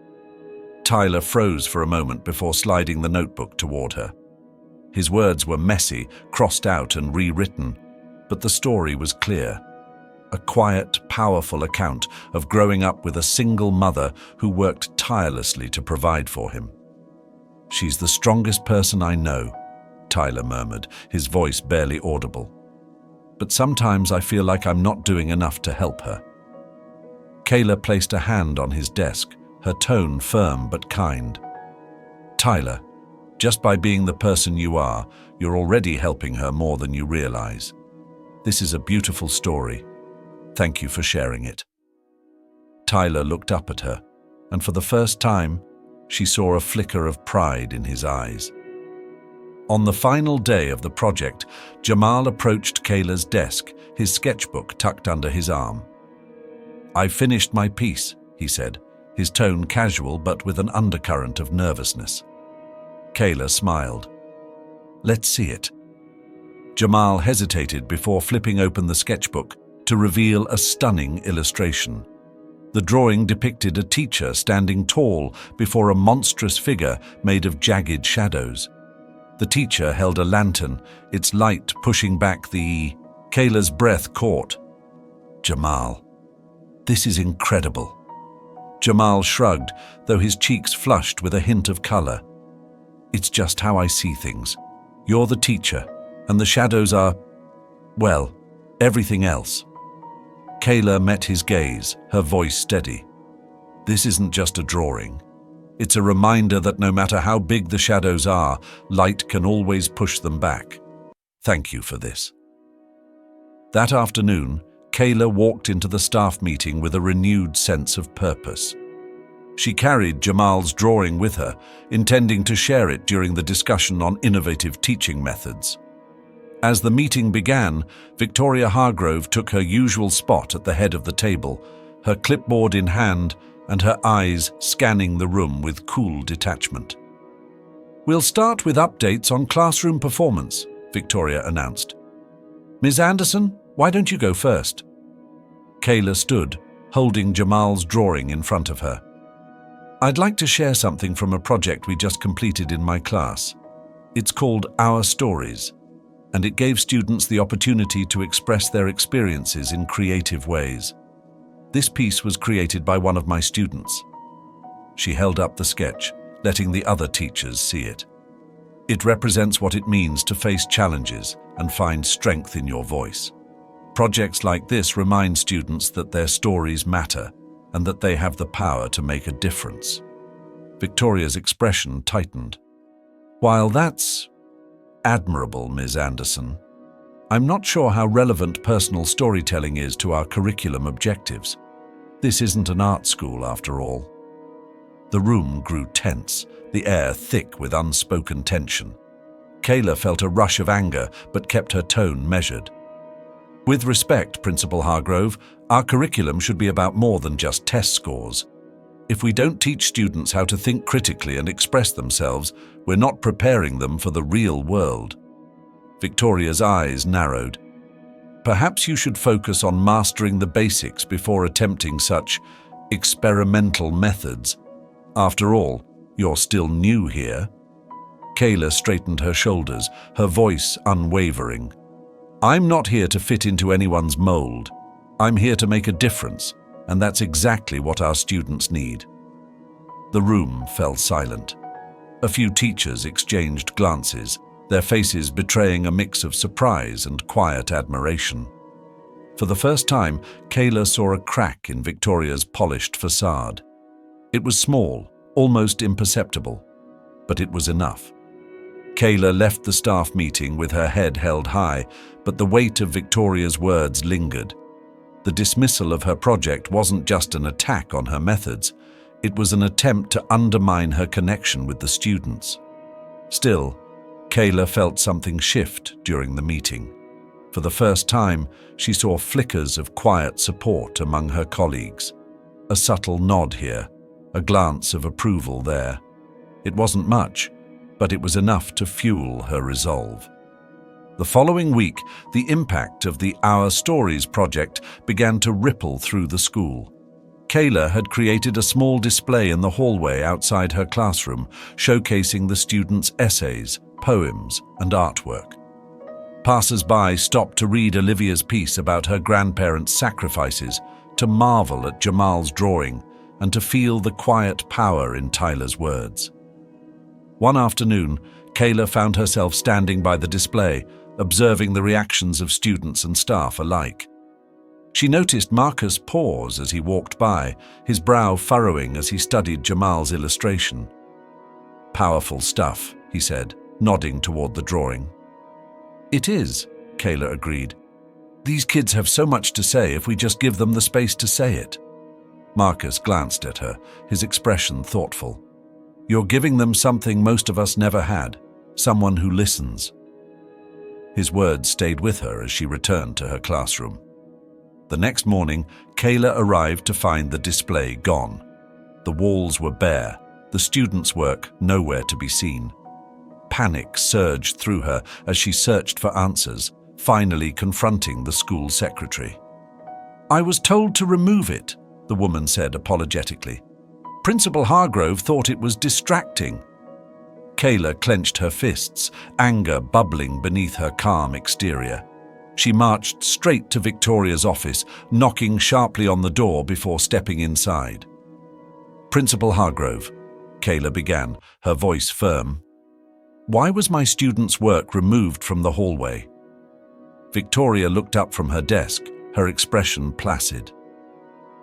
Speaker 1: Tyler froze for a moment before sliding the notebook toward her. His words were messy, crossed out and rewritten, but the story was clear. A quiet, powerful account of growing up with a single mother who worked tirelessly to provide for him. "She's the strongest person I know," Tyler murmured, his voice barely audible. "But sometimes I feel like I'm not doing enough to help her." Kayla placed a hand on his desk, her tone firm but kind. "Tyler, just by being the person you are, you're already helping her more than you realize. This is a beautiful story. Thank you for sharing it." Tyler looked up at her, and for the first time, she saw a flicker of pride in his eyes. On the final day of the project, Jamal approached Kayla's desk, his sketchbook tucked under his arm. "I've finished my piece," he said, his tone casual but with an undercurrent of nervousness. Kayla smiled. "Let's see it." Jamal hesitated before flipping open the sketchbook to reveal a stunning illustration. The drawing depicted a teacher standing tall before a monstrous figure made of jagged shadows. The teacher held a lantern, its light pushing back the... Kayla's breath caught. "Jamal, this is incredible." Jamal shrugged, though his cheeks flushed with a hint of color. "It's just how I see things. You're the teacher, and the shadows are, well, everything else." Kayla met his gaze, her voice steady. "This isn't just a drawing. It's a reminder that no matter how big the shadows are, light can always push them back. Thank you for this." That afternoon, Kayla walked into the staff meeting with a renewed sense of purpose. She carried Jamal's drawing with her, intending to share it during the discussion on innovative teaching methods. As the meeting began, Victoria Hargrove took her usual spot at the head of the table, her clipboard in hand and her eyes scanning the room with cool detachment. "We'll start with updates on classroom performance," Victoria announced. "Ms. Anderson, why don't you go first?" Kayla stood, holding Jamal's drawing in front of her. "I'd like to share something from a project we just completed in my class. It's called Our Stories, and it gave students the opportunity to express their experiences in creative ways. This piece was created by one of my students." She held up the sketch, letting the other teachers see it. "It represents what it means to face challenges and find strength in your voice. Projects like this remind students that their stories matter and that they have the power to make a difference." Victoria's expression tightened. "While that's admirable, Ms. Anderson, I'm not sure how relevant personal storytelling is to our curriculum objectives. This isn't an art school, after all." The room grew tense, the air thick with unspoken tension. Kayla felt a rush of anger, but kept her tone measured. "With respect, Principal Hargrove, our curriculum should be about more than just test scores. If we don't teach students how to think critically and express themselves, we're not preparing them for the real world." Victoria's eyes narrowed. "Perhaps you should focus on mastering the basics before attempting such experimental methods. After all, you're still new here." Kayla straightened her shoulders, her voice unwavering. "I'm not here to fit into anyone's mold. I'm here to make a difference, and that's exactly what our students need." The room fell silent. A few teachers exchanged glances, their faces betraying a mix of surprise and quiet admiration. For the first time, Kayla saw a crack in Victoria's polished facade. It was small, almost imperceptible, but it was enough. Kayla left the staff meeting with her head held high, but the weight of Victoria's words lingered. The dismissal of her project wasn't just an attack on her methods, it was an attempt to undermine her connection with the students. Still, Kayla felt something shift during the meeting. For the first time, she saw flickers of quiet support among her colleagues. A subtle nod here, a glance of approval there. It wasn't much, but it was enough to fuel her resolve. The following week, the impact of the Our Stories project began to ripple through the school. Kayla had created a small display in the hallway outside her classroom, showcasing the students' essays, poems, and artwork. Passers-by stopped to read Olivia's piece about her grandparents' sacrifices, to marvel at Jamal's drawing, and to feel the quiet power in Tyler's words. One afternoon, Kayla found herself standing by the display, observing the reactions of students and staff alike. She noticed Marcus pause as he walked by, his brow furrowing as he studied Jamal's illustration. "Powerful stuff," he said, nodding toward the drawing. "It is," Kayla agreed. "These kids have so much to say if we just give them the space to say it." Marcus glanced at her, his expression thoughtful. "You're giving them something most of us never had, someone who listens." His words stayed with her as she returned to her classroom. The next morning, Kayla arrived to find the display gone. The walls were bare, the students' work nowhere to be seen. Panic surged through her as she searched for answers, finally confronting the school secretary. "I was told to remove it," the woman said apologetically. "Principal Hargrove thought it was distracting." Kayla clenched her fists, anger bubbling beneath her calm exterior. She marched straight to Victoria's office, knocking sharply on the door before stepping inside. "Principal Hargrove," Kayla began, her voice firm. "Why was my student's work removed from the hallway?" Victoria looked up from her desk, her expression placid.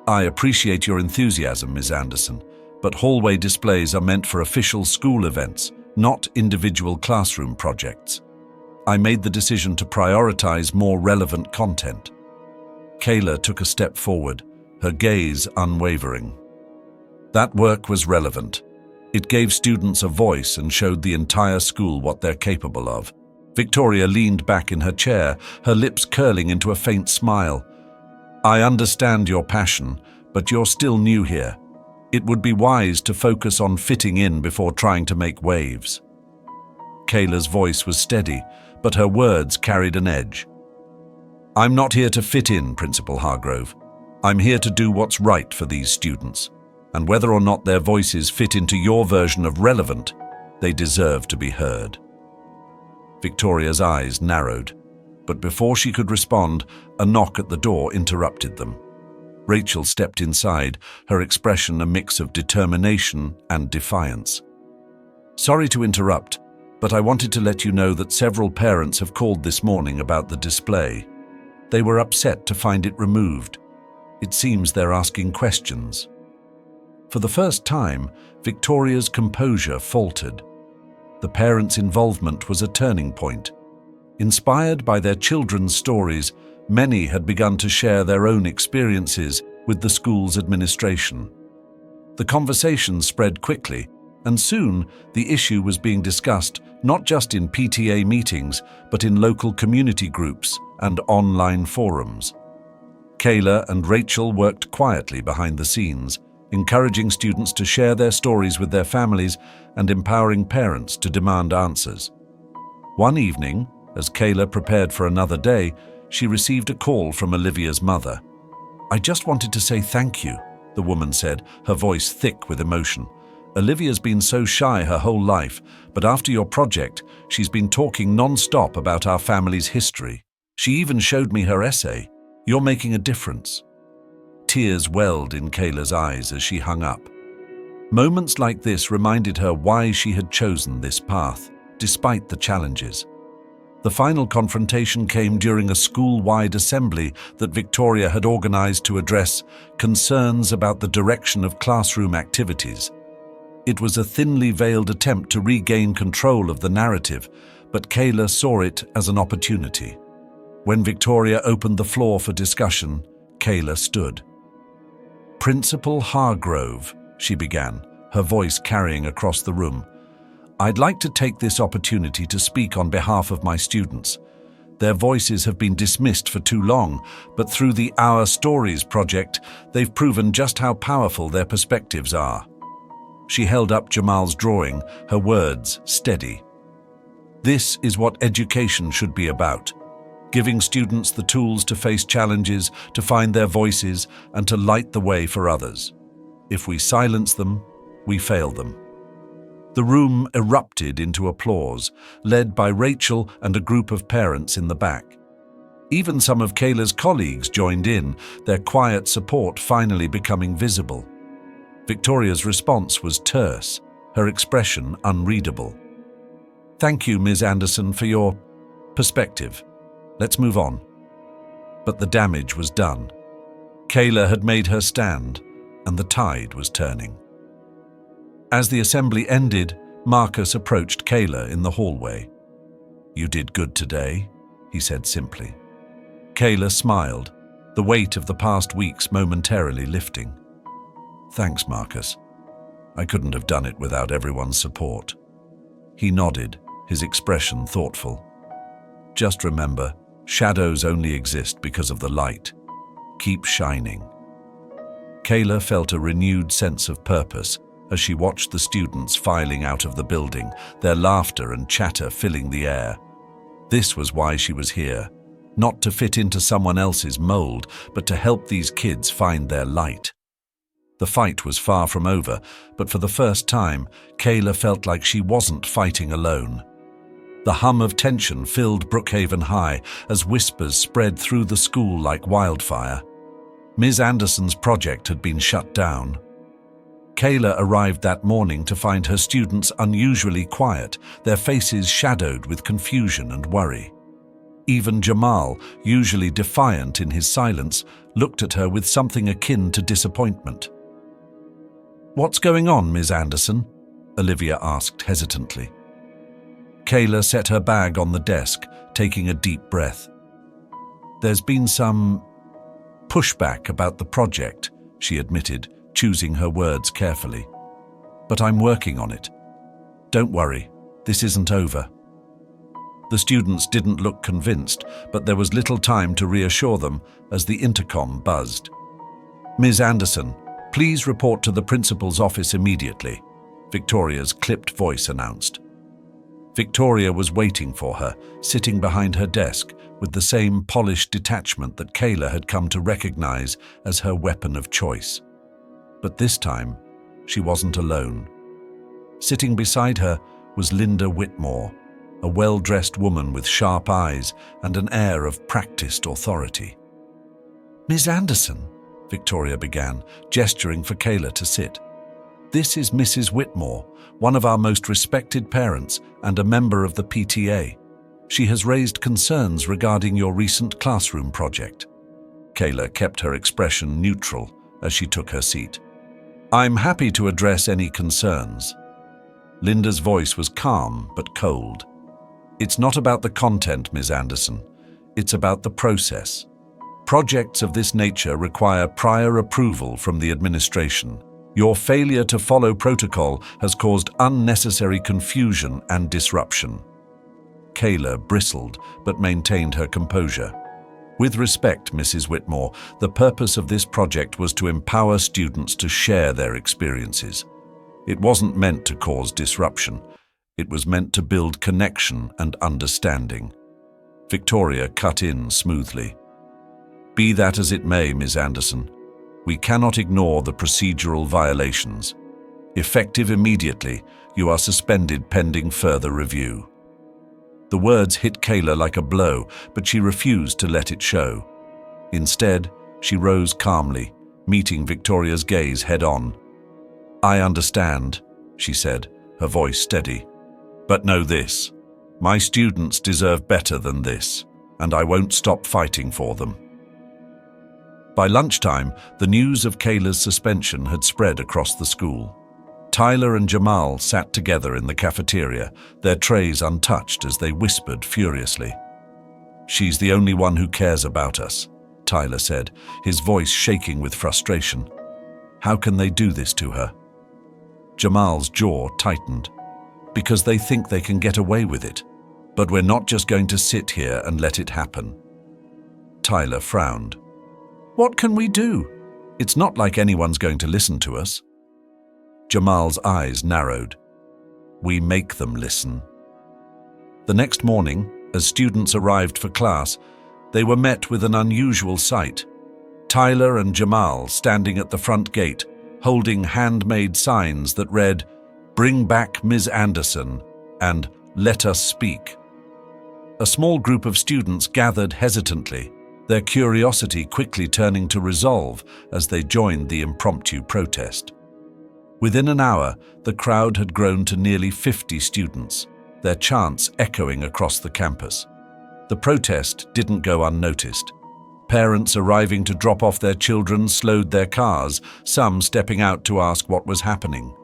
Speaker 1: "I appreciate your enthusiasm, Ms. Anderson, but hallway displays are meant for official school events, not individual classroom projects. I made the decision to prioritize more relevant content." Kayla took a step forward, her gaze unwavering. "That work was relevant. It gave students a voice and showed the entire school what they're capable of." Victoria leaned back in her chair, her lips curling into a faint smile. "I understand your passion, but you're still new here. It would be wise to focus on fitting in before trying to make waves." Kayla's voice was steady, but her words carried an edge. "I'm not here to fit in, Principal Hargrove. I'm here to do what's right for these students. And whether or not their voices fit into your version of relevant, they deserve to be heard." Victoria's eyes narrowed, but before she could respond, a knock at the door interrupted them. Rachel stepped inside, her expression a mix of determination and defiance. "Sorry to interrupt, but I wanted to let you know that several parents have called this morning about the display. They were upset to find it removed. It seems they're asking questions." For the first time, Victoria's composure faltered. The parents' involvement was a turning point. Inspired by their children's stories, many had begun to share their own experiences with the school's administration. The conversation spread quickly, and soon the issue was being discussed not just in PTA meetings, but in local community groups and online forums. Kayla and Rachel worked quietly behind the scenes, encouraging students to share their stories with their families and empowering parents to demand answers. One evening, as Kayla prepared for another day, she received a call from Olivia's mother. "I just wanted to say thank you," the woman said, her voice thick with emotion. "Olivia's been so shy her whole life, but after your project, she's been talking non-stop about our family's history. She even showed me her essay. You're making a difference." Tears welled in Kayla's eyes as she hung up. Moments like this reminded her why she had chosen this path, despite the challenges. The final confrontation came during a school-wide assembly that Victoria had organized to address concerns about the direction of classroom activities. It was a thinly veiled attempt to regain control of the narrative, but Kayla saw it as an opportunity. When Victoria opened the floor for discussion, Kayla stood. "Principal Hargrove," she began, her voice carrying across the room, "I'd like to take this opportunity to speak on behalf of my students. Their voices have been dismissed for too long, but through the Our Stories project, they've proven just how powerful their perspectives are." She held up Jamal's drawing, her words steady. This is what education should be about, giving students the tools to face challenges, to find their voices, and to light the way for others. If we silence them, we fail them. The room erupted into applause, led by Rachel and a group of parents in the back. Even some of Kayla's colleagues joined in, their quiet support finally becoming visible. Victoria's response was terse, her expression unreadable. "Thank you, Ms. Anderson, for your perspective. Let's move on." But the damage was done. Kayla had made her stand, and the tide was turning. As the assembly ended, Marcus approached Kayla in the hallway. "You did good today," he said simply. Kayla smiled, the weight of the past weeks momentarily lifting. "Thanks, Marcus. I couldn't have done it without everyone's support." He nodded, his expression thoughtful. "Just remember, shadows only exist because of the light. Keep shining." Kayla felt a renewed sense of purpose as she watched the students filing out of the building, their laughter and chatter filling the air. This was why she was here, not to fit into someone else's mold, but to help these kids find their light. The fight was far from over, but for the first time, Kayla felt like she wasn't fighting alone. The hum of tension filled Brookhaven High as whispers spread through the school like wildfire. Ms. Anderson's project had been shut down. Kayla arrived that morning to find her students unusually quiet, their faces shadowed with confusion and worry. Even Jamal, usually defiant in his silence, looked at her with something akin to disappointment. "What's going on, Ms. Anderson?" Olivia asked hesitantly. Kayla set her bag on the desk, taking a deep breath. "There's been some pushback about the project," she admitted, choosing her words carefully. "But I'm working on it. Don't worry, this isn't over." The students didn't look convinced, but there was little time to reassure them as the intercom buzzed. "Ms. Anderson, please report to the principal's office immediately," Victoria's clipped voice announced. Victoria was waiting for her, sitting behind her desk, with the same polished detachment that Kayla had come to recognize as her weapon of choice. But this time, she wasn't alone. Sitting beside her was Linda Whitmore, a well-dressed woman with sharp eyes and an air of practiced authority. "Miss Anderson," Victoria began, gesturing for Kayla to sit. "This is Mrs. Whitmore, one of our most respected parents and a member of the PTA. She has raised concerns regarding your recent classroom project." Kayla kept her expression neutral as she took her seat. "I'm happy to address any concerns." Linda's voice was calm but cold. "It's not about the content, Ms. Anderson. It's about the process. Projects of this nature require prior approval from the administration. Your failure to follow protocol has caused unnecessary confusion and disruption." Kayla bristled but maintained her composure. "With respect, Mrs. Whitmore, the purpose of this project was to empower students to share their experiences. It wasn't meant to cause disruption. It was meant to build connection and understanding." Victoria cut in smoothly. "Be that as it may, Ms. Anderson, we cannot ignore the procedural violations. Effective immediately, you are suspended pending further review." The words hit Kayla like a blow, but she refused to let it show. Instead, she rose calmly, meeting Victoria's gaze head-on. "I understand," she said, her voice steady. "But know this, my students deserve better than this, and I won't stop fighting for them." By lunchtime, the news of Kayla's suspension had spread across the school. Tyler and Jamal sat together in the cafeteria, their trays untouched as they whispered furiously. "She's the only one who cares about us," Tyler said, his voice shaking with frustration. "How can they do this to her?" Jamal's jaw tightened. "Because they think they can get away with it. But we're not just going to sit here and let it happen." Tyler frowned. "What can we do? It's not like anyone's going to listen to us." Jamal's eyes narrowed. "We make them listen." The next morning, as students arrived for class, they were met with an unusual sight. Tyler and Jamal standing at the front gate, holding handmade signs that read, "Bring back Ms. Anderson," and "Let us speak." A small group of students gathered hesitantly, their curiosity quickly turning to resolve as they joined the impromptu protest. Within an hour, the crowd had grown to nearly 50 students, their chants echoing across the campus. The protest didn't go unnoticed. Parents arriving to drop off their children slowed their cars, some stepping out to ask what was happening.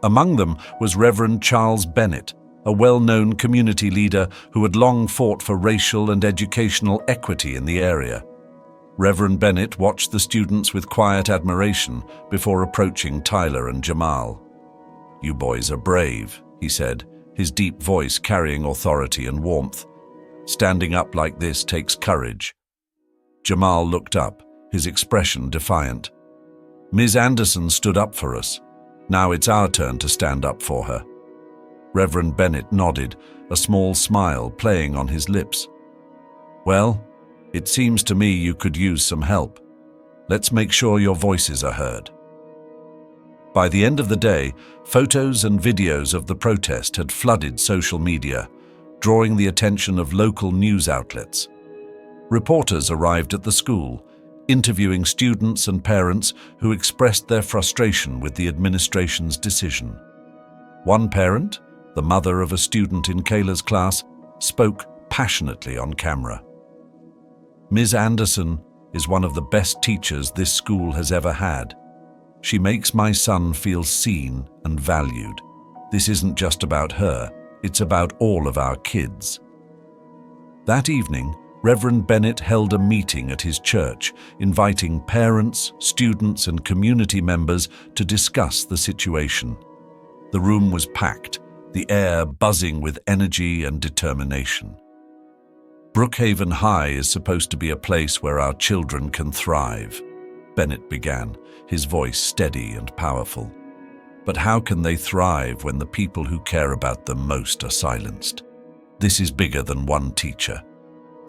Speaker 1: Among them was Reverend Charles Bennett, a well-known community leader who had long fought for racial and educational equity in the area. Reverend Bennett watched the students with quiet admiration before approaching Tyler and Jamal. "You boys are brave," he said, his deep voice carrying authority and warmth. "Standing up like this takes courage." Jamal looked up, his expression defiant. "Ms. Anderson stood up for us. Now it's our turn to stand up for her." Reverend Bennett nodded, a small smile playing on his lips. "Well, it seems to me you could use some help. Let's make sure your voices are heard." By the end of the day, photos and videos of the protest had flooded social media, drawing the attention of local news outlets. Reporters arrived at the school, interviewing students and parents who expressed their frustration with the administration's decision. One parent, the mother of a student in Kayla's class, spoke passionately on camera. "Ms. Anderson is one of the best teachers this school has ever had. She makes my son feel seen and valued. This isn't just about her, it's about all of our kids." That evening, Reverend Bennett held a meeting at his church, inviting parents, students, and community members to discuss the situation. The room was packed, the air buzzing with energy and determination. "Brookhaven High is supposed to be a place where our children can thrive," Bennett began, his voice steady and powerful. "But how can they thrive when the people who care about them most are silenced? This is bigger than one teacher.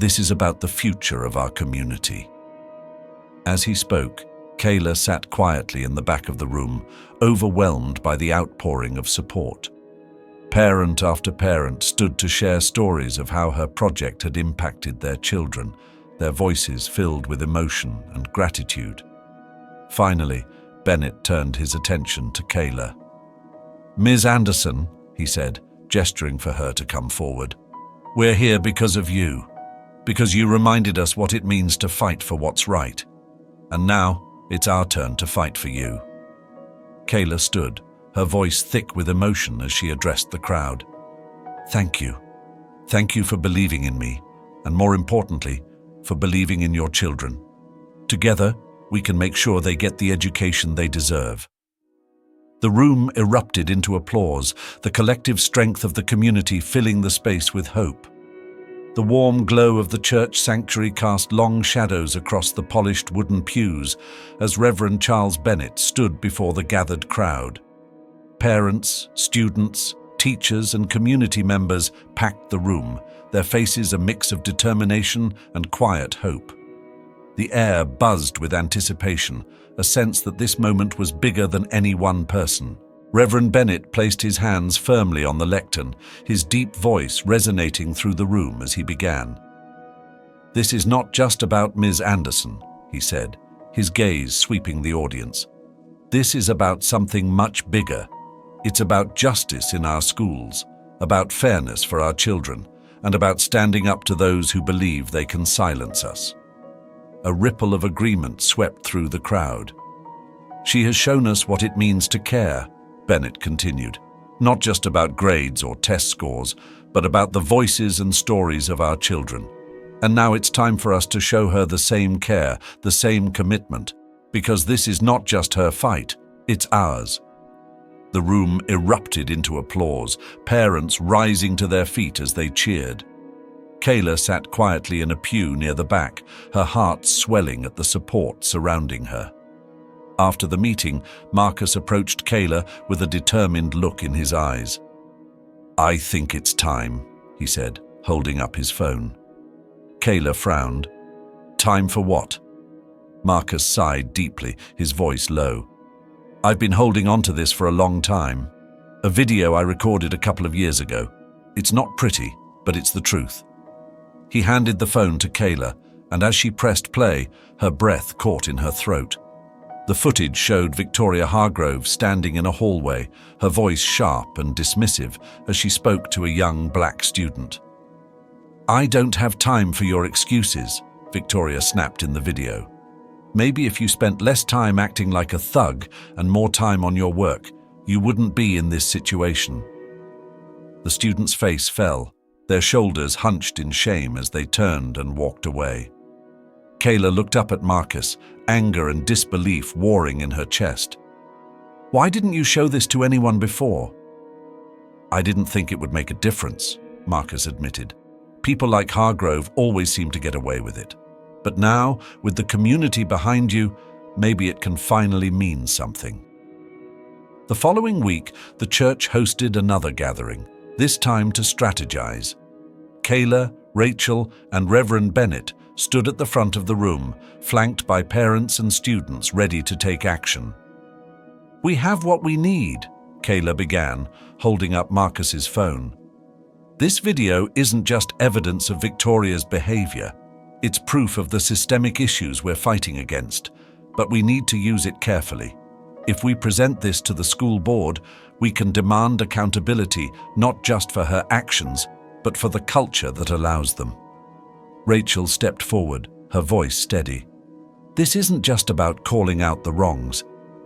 Speaker 1: This is about the future of our community." As he spoke, Kayla sat quietly in the back of the room, overwhelmed by the outpouring of support. Parent after parent stood to share stories of how her project had impacted their children, their voices filled with emotion and gratitude. Finally, Bennett turned his attention to Kayla. "Ms. Anderson," he said, gesturing for her to come forward, "we're here because of you. Because you reminded us what it means to fight for what's right. And now, it's our turn to fight for you." Kayla stood, her voice thick with emotion as she addressed the crowd. "Thank you. Thank you for believing in me, and more importantly, for believing in your children. Together, we can make sure they get the education they deserve." The room erupted into applause, the collective strength of the community filling the space with hope. The warm glow of the church sanctuary cast long shadows across the polished wooden pews as Reverend Charles Bennett stood before the gathered crowd. Parents, students, teachers, and community members packed the room, their faces a mix of determination and quiet hope. The air buzzed with anticipation, a sense that this moment was bigger than any one person. Reverend Bennett placed his hands firmly on the lectern, his deep voice resonating through the room as he began. "This is not just about Ms. Anderson," he said, his gaze sweeping the audience. "This is about something much bigger. It's about justice in our schools, about fairness for our children, and about standing up to those who believe they can silence us." A ripple of agreement swept through the crowd. "She has shown us what it means to care," Bennett continued, "not just about grades or test scores, but about the voices and stories of our children. And now it's time for us to show her the same care, the same commitment, because this is not just her fight, it's ours." The room erupted into applause, parents rising to their feet as they cheered. Kayla sat quietly in a pew near the back, her heart swelling at the support surrounding her. After the meeting, Marcus approached Kayla with a determined look in his eyes. "I think it's time," he said, holding up his phone. Kayla frowned. Time for what? Marcus sighed deeply, his voice low. I've been holding on to this for a long time. A video I recorded a couple of years ago. It's not pretty, but it's the truth. He handed the phone to Kayla, and as she pressed play, her breath caught in her throat. The footage showed Victoria Hargrove standing in a hallway, her voice sharp and dismissive as she spoke to a young black student. I don't have time for your excuses, Victoria snapped in the video. Maybe if you spent less time acting like a thug and more time on your work, you wouldn't be in this situation. The student's face fell, their shoulders hunched in shame as they turned and walked away. Kayla looked up at Marcus, anger and disbelief warring in her chest. Why didn't you show this to anyone before? I didn't think it would make a difference, Marcus admitted. People like Hargrove always seem to get away with it. But now, with the community behind you, maybe it can finally mean something. The following week, the church hosted another gathering, this time to strategize. Kayla, Rachel, and Reverend Bennett stood at the front of the room, flanked by parents and students ready to take action. We have what we need, Kayla began, holding up Marcus's phone. This video isn't just evidence of Victoria's behavior. It's proof of the systemic issues we're fighting against, but we need to use it carefully. If we present this to the school board, we can demand accountability not just for her actions, but for the culture that allows them. Rachel stepped forward, her voice steady. This isn't just about calling out the wrongs.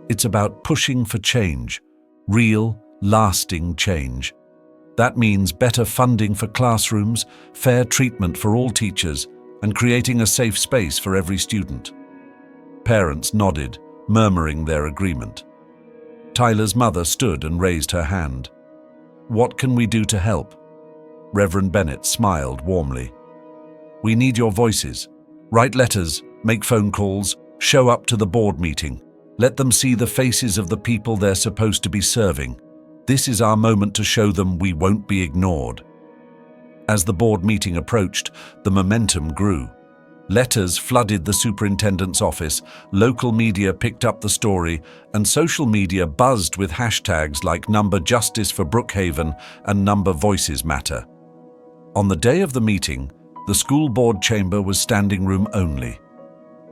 Speaker 1: It's about pushing for change, real, lasting change. That means better funding for classrooms, fair treatment for all teachers, and creating a safe space for every student. Parents nodded, murmuring their agreement. Tyler's mother stood and raised her hand. What can we do to help? Reverend Bennett smiled warmly. We need your voices. Write letters, make phone calls, show up to the board meeting. Let them see the faces of the people they're supposed to be serving. This is our moment to show them we won't be ignored. As the board meeting approached, the momentum grew. Letters flooded the superintendent's office, local media picked up the story, and social media buzzed with hashtags like #Justice for Brookhaven and #Voices Matter. On the day of the meeting, the school board chamber was standing room only.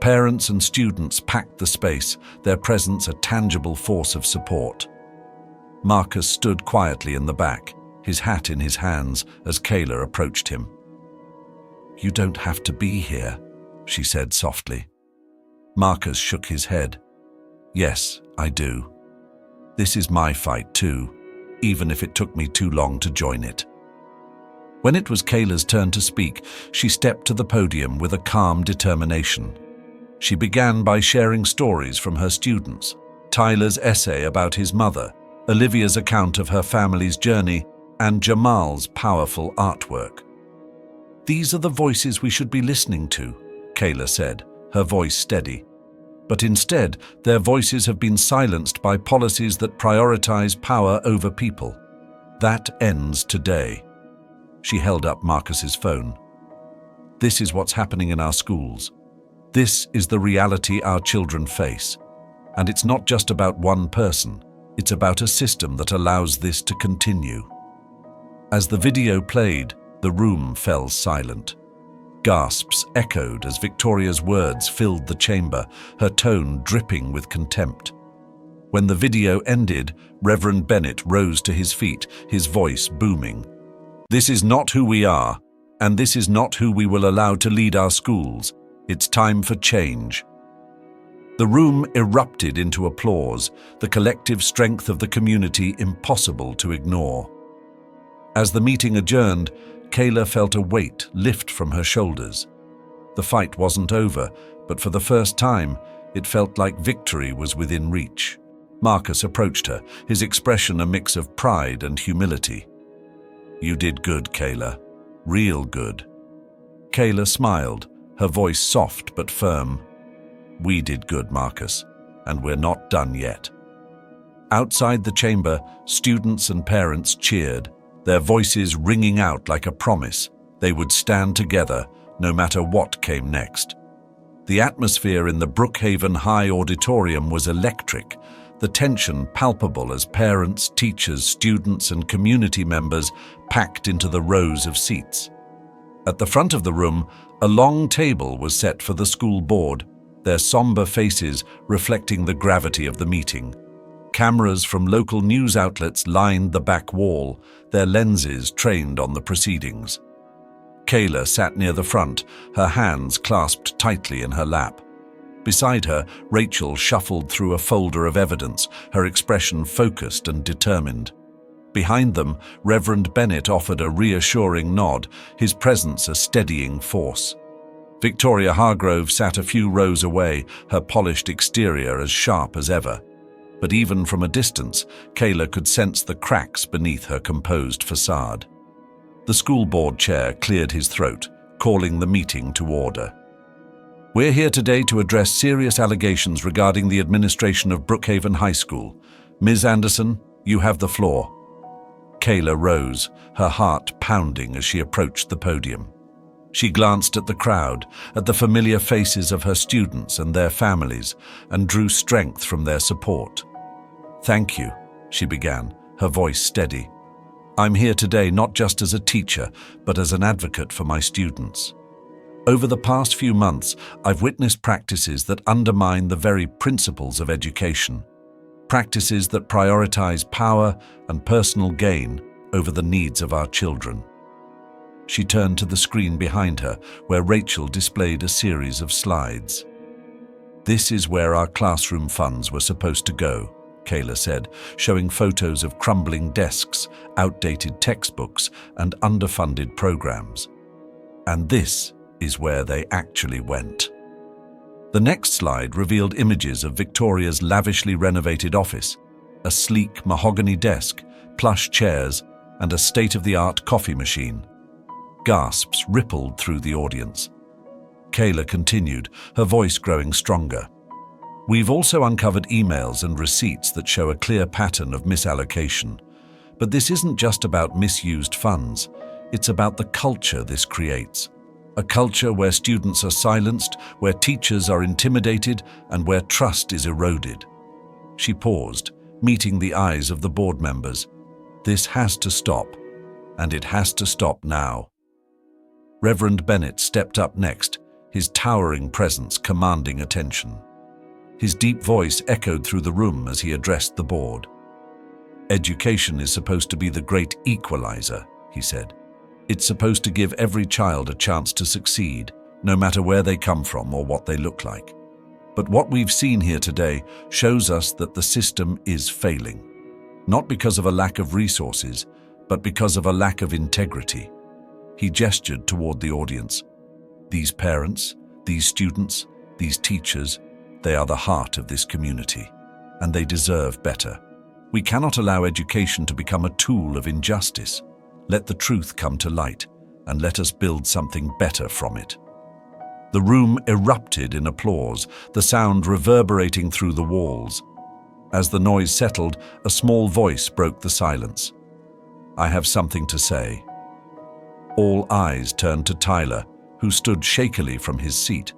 Speaker 1: Parents and students packed the space, their presence a tangible force of support. Marcus stood quietly in the back, his hat in his hands as Kayla approached him. You don't have to be here, she said softly. Marcus shook his head. Yes, I do. This is my fight too, even if it took me too long to join it. When it was Kayla's turn to speak, she stepped to the podium with a calm determination. She began by sharing stories from her students, Tyler's essay about his mother, Olivia's account of her family's journey, and Jamal's powerful artwork. These are the voices we should be listening to, Kayla said, her voice steady. But instead, their voices have been silenced by policies that prioritize power over people. That ends today. She held up Marcus's phone. This is what's happening in our schools. This is the reality our children face. And it's not just about one person. It's about a system that allows this to continue. As the video played, the room fell silent. Gasps echoed as Victoria's words filled the chamber, her tone dripping with contempt. When the video ended, Reverend Bennett rose to his feet, his voice booming. This is not who we are, and this is not who we will allow to lead our schools. It's time for change. The room erupted into applause, the collective strength of the community impossible to ignore. As the meeting adjourned, Kayla felt a weight lift from her shoulders. The fight wasn't over, but for the first time, it felt like victory was within reach. Marcus approached her, his expression a mix of pride and humility. You did good, Kayla. Real good. Kayla smiled, her voice soft but firm. We did good, Marcus, and we're not done yet. Outside the chamber, students and parents cheered, their voices ringing out like a promise, They would stand together, no matter what came next. The atmosphere in the Brookhaven High Auditorium was electric, the tension palpable as parents, teachers, students, and community members packed into the rows of seats. At the front of the room, a long table was set for the school board, their somber faces reflecting the gravity of the meeting. Cameras from local news outlets lined the back wall, their lenses trained on the proceedings. Kayla sat near the front, her hands clasped tightly in her lap. Beside her, Rachel shuffled through a folder of evidence, her expression focused and determined. Behind them, Reverend Bennett offered a reassuring nod, his presence a steadying force. Victoria Hargrove sat a few rows away, her polished exterior as sharp as ever. But even from a distance, Kayla could sense the cracks beneath her composed facade. The school board chair cleared his throat, calling the meeting to order. We're here today to address serious allegations regarding the administration of Brookhaven High School. Ms. Anderson, you have the floor. Kayla rose, her heart pounding as she approached the podium. She glanced at the crowd, at the familiar faces of her students and their families, and drew strength from their support. Thank you, she began, her voice steady. I'm here today not just as a teacher, but as an advocate for my students. Over the past few months, I've witnessed practices that undermine the very principles of education. Practices that prioritize power and personal gain over the needs of our children. She turned to the screen behind her, where Rachel displayed a series of slides. This is where our classroom funds were supposed to go, Kayla said, showing photos of crumbling desks, outdated textbooks, and underfunded programs. And this is where they actually went. The next slide revealed images of Victoria's lavishly renovated office, a sleek mahogany desk, plush chairs, and a state-of-the-art coffee machine. Gasps rippled through the audience. Kayla continued, her voice growing stronger. We've also uncovered emails and receipts that show a clear pattern of misallocation. But this isn't just about misused funds. It's about the culture this creates. A culture where students are silenced, where teachers are intimidated, and where trust is eroded. She paused, meeting the eyes of the board members. This has to stop, and it has to stop now. Reverend Bennett stepped up next, his towering presence commanding attention. His deep voice echoed through the room as he addressed the board. Education is supposed to be the great equalizer, he said. It's supposed to give every child a chance to succeed, no matter where they come from or what they look like. But what we've seen here today shows us that the system is failing. Not because of a lack of resources, but because of a lack of integrity. He gestured toward the audience. These parents, these students, these teachers, they are the heart of this community, and they deserve better. We cannot allow education to become a tool of injustice. Let the truth come to light, and let us build something better from it. The room erupted in applause, the sound reverberating through the walls. As the noise settled, a small voice broke the silence. I have something to say. All eyes turned to Tyler, who stood shakily from his seat.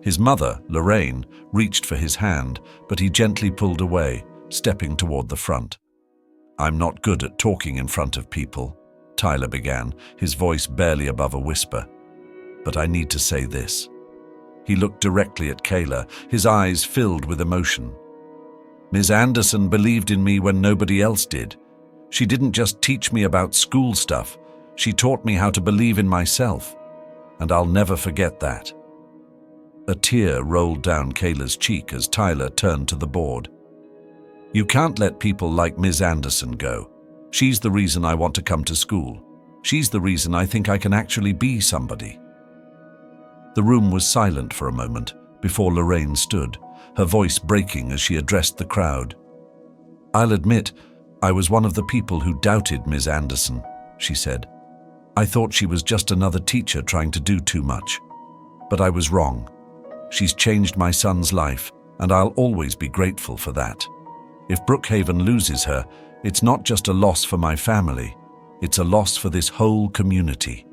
Speaker 1: His mother, Lorraine, reached for his hand, but he gently pulled away, stepping toward the front. I'm not good at talking in front of people, Tyler began, his voice barely above a whisper. But I need to say this. He looked directly at Kayla, his eyes filled with emotion. Ms. Anderson believed in me when nobody else did. She didn't just teach me about school stuff, she taught me how to believe in myself. And I'll never forget that. A tear rolled down Kayla's cheek as Tyler turned to the board. You can't let people like Ms. Anderson go. She's the reason I want to come to school. She's the reason I think I can actually be somebody. The room was silent for a moment before Lorraine stood, her voice breaking as she addressed the crowd. I'll admit, I was one of the people who doubted Ms. Anderson, she said. I thought she was just another teacher trying to do too much. But I was wrong. She's changed my son's life, and I'll always be grateful for that. If Brookhaven loses her, it's not just a loss for my family, it's a loss for this whole community.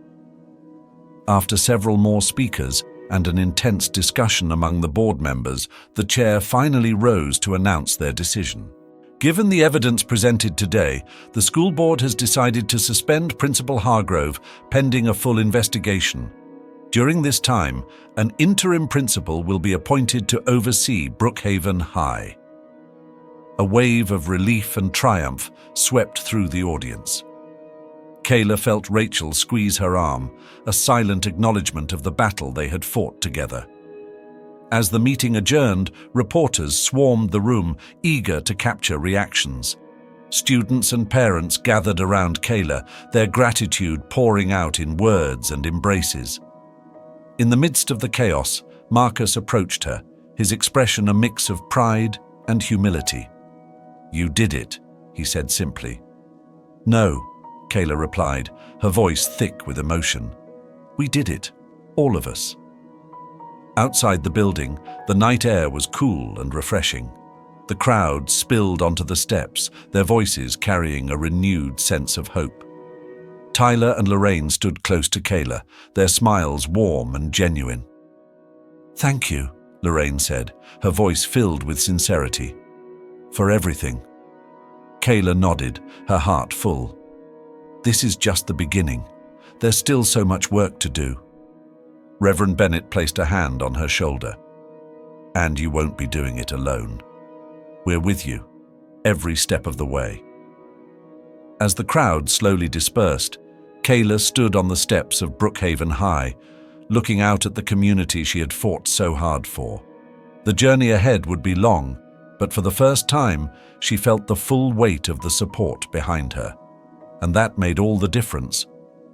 Speaker 1: After several more speakers and an intense discussion among the board members, the chair finally rose to announce their decision. Given the evidence presented today, the school board has decided to suspend Principal Hargrove pending a full investigation. During this time, an interim principal will be appointed to oversee Brookhaven High. A wave of relief and triumph swept through the audience. Kayla felt Rachel squeeze her arm, a silent acknowledgement of the battle they had fought together. As the meeting adjourned, reporters swarmed the room, eager to capture reactions. Students and parents gathered around Kayla, their gratitude pouring out in words and embraces. In the midst of the chaos, Marcus approached her, his expression a mix of pride and humility. "You did it," he said simply. "No," Kayla replied, her voice thick with emotion. "We did it, all of us." Outside the building, the night air was cool and refreshing. The crowd spilled onto the steps, their voices carrying a renewed sense of hope. Tyler and Lorraine stood close to Kayla, their smiles warm and genuine. "Thank you," Lorraine said, her voice filled with sincerity. "For everything." Kayla nodded, her heart full. "This is just the beginning. There's still so much work to do." Reverend Bennett placed a hand on her shoulder. "And you won't be doing it alone. We're with you, every step of the way." As the crowd slowly dispersed, Kayla stood on the steps of Brookhaven High, looking out at the community she had fought so hard for. The journey ahead would be long, but for the first time, she felt the full weight of the support behind her. And that made all the difference.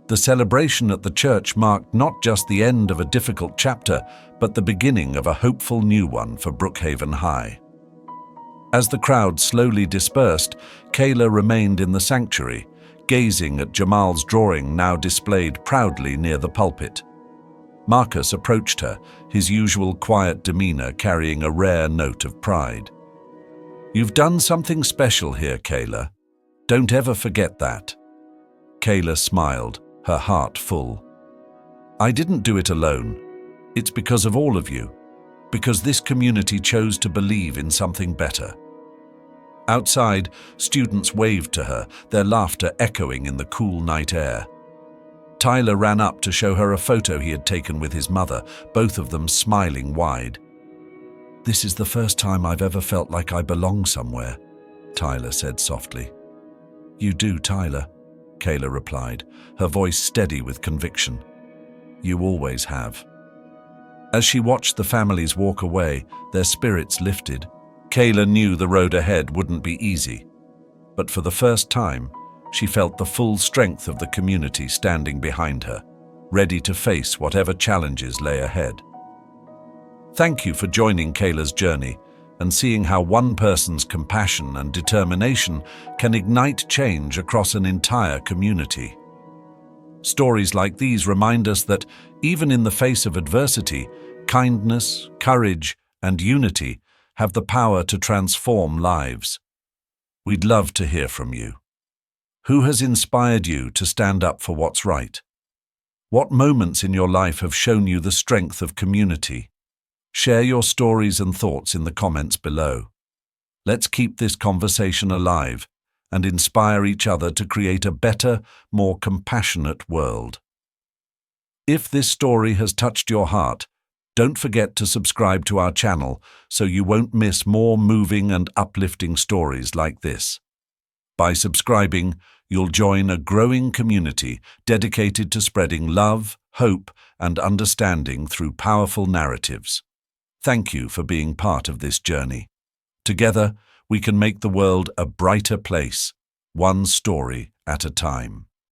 Speaker 1: The celebration at the church marked not just the end of a difficult chapter, but the beginning of a hopeful new one for Brookhaven High. As the crowd slowly dispersed, Kayla remained in the sanctuary, gazing at Jamal's drawing now displayed proudly near the pulpit. Marcus approached her, his usual quiet demeanor carrying a rare note of pride. "You've done something special here, Kayla. Don't ever forget that." Kayla smiled, her heart full. "I didn't do it alone. It's because of all of you, because this community chose to believe in something better." Outside, students waved to her, their laughter echoing in the cool night air. Tyler ran up to show her a photo he had taken with his mother, both of them smiling wide. "This is the first time I've ever felt like I belong somewhere," Tyler said softly. "You do, Tyler," Kayla replied, her voice steady with conviction. "You always have." As she watched the families walk away, their spirits lifted. Kayla knew the road ahead wouldn't be easy, but for the first time, she felt the full strength of the community standing behind her, ready to face whatever challenges lay ahead. Thank you for joining Kayla's journey and seeing how one person's compassion and determination can ignite change across an entire community. Stories like these remind us that, even in the face of adversity, kindness, courage, and unity have the power to transform lives. We'd love to hear from you. Who has inspired you to stand up for what's right? What moments in your life have shown you the strength of community? Share your stories and thoughts in the comments below. Let's keep this conversation alive and inspire each other to create a better, more compassionate world. If this story has touched your heart, don't forget to subscribe to our channel so you won't miss more moving and uplifting stories like this. By subscribing, you'll join a growing community dedicated to spreading love, hope, and understanding through powerful narratives. Thank you for being part of this journey. Together, we can make the world a brighter place, one story at a time.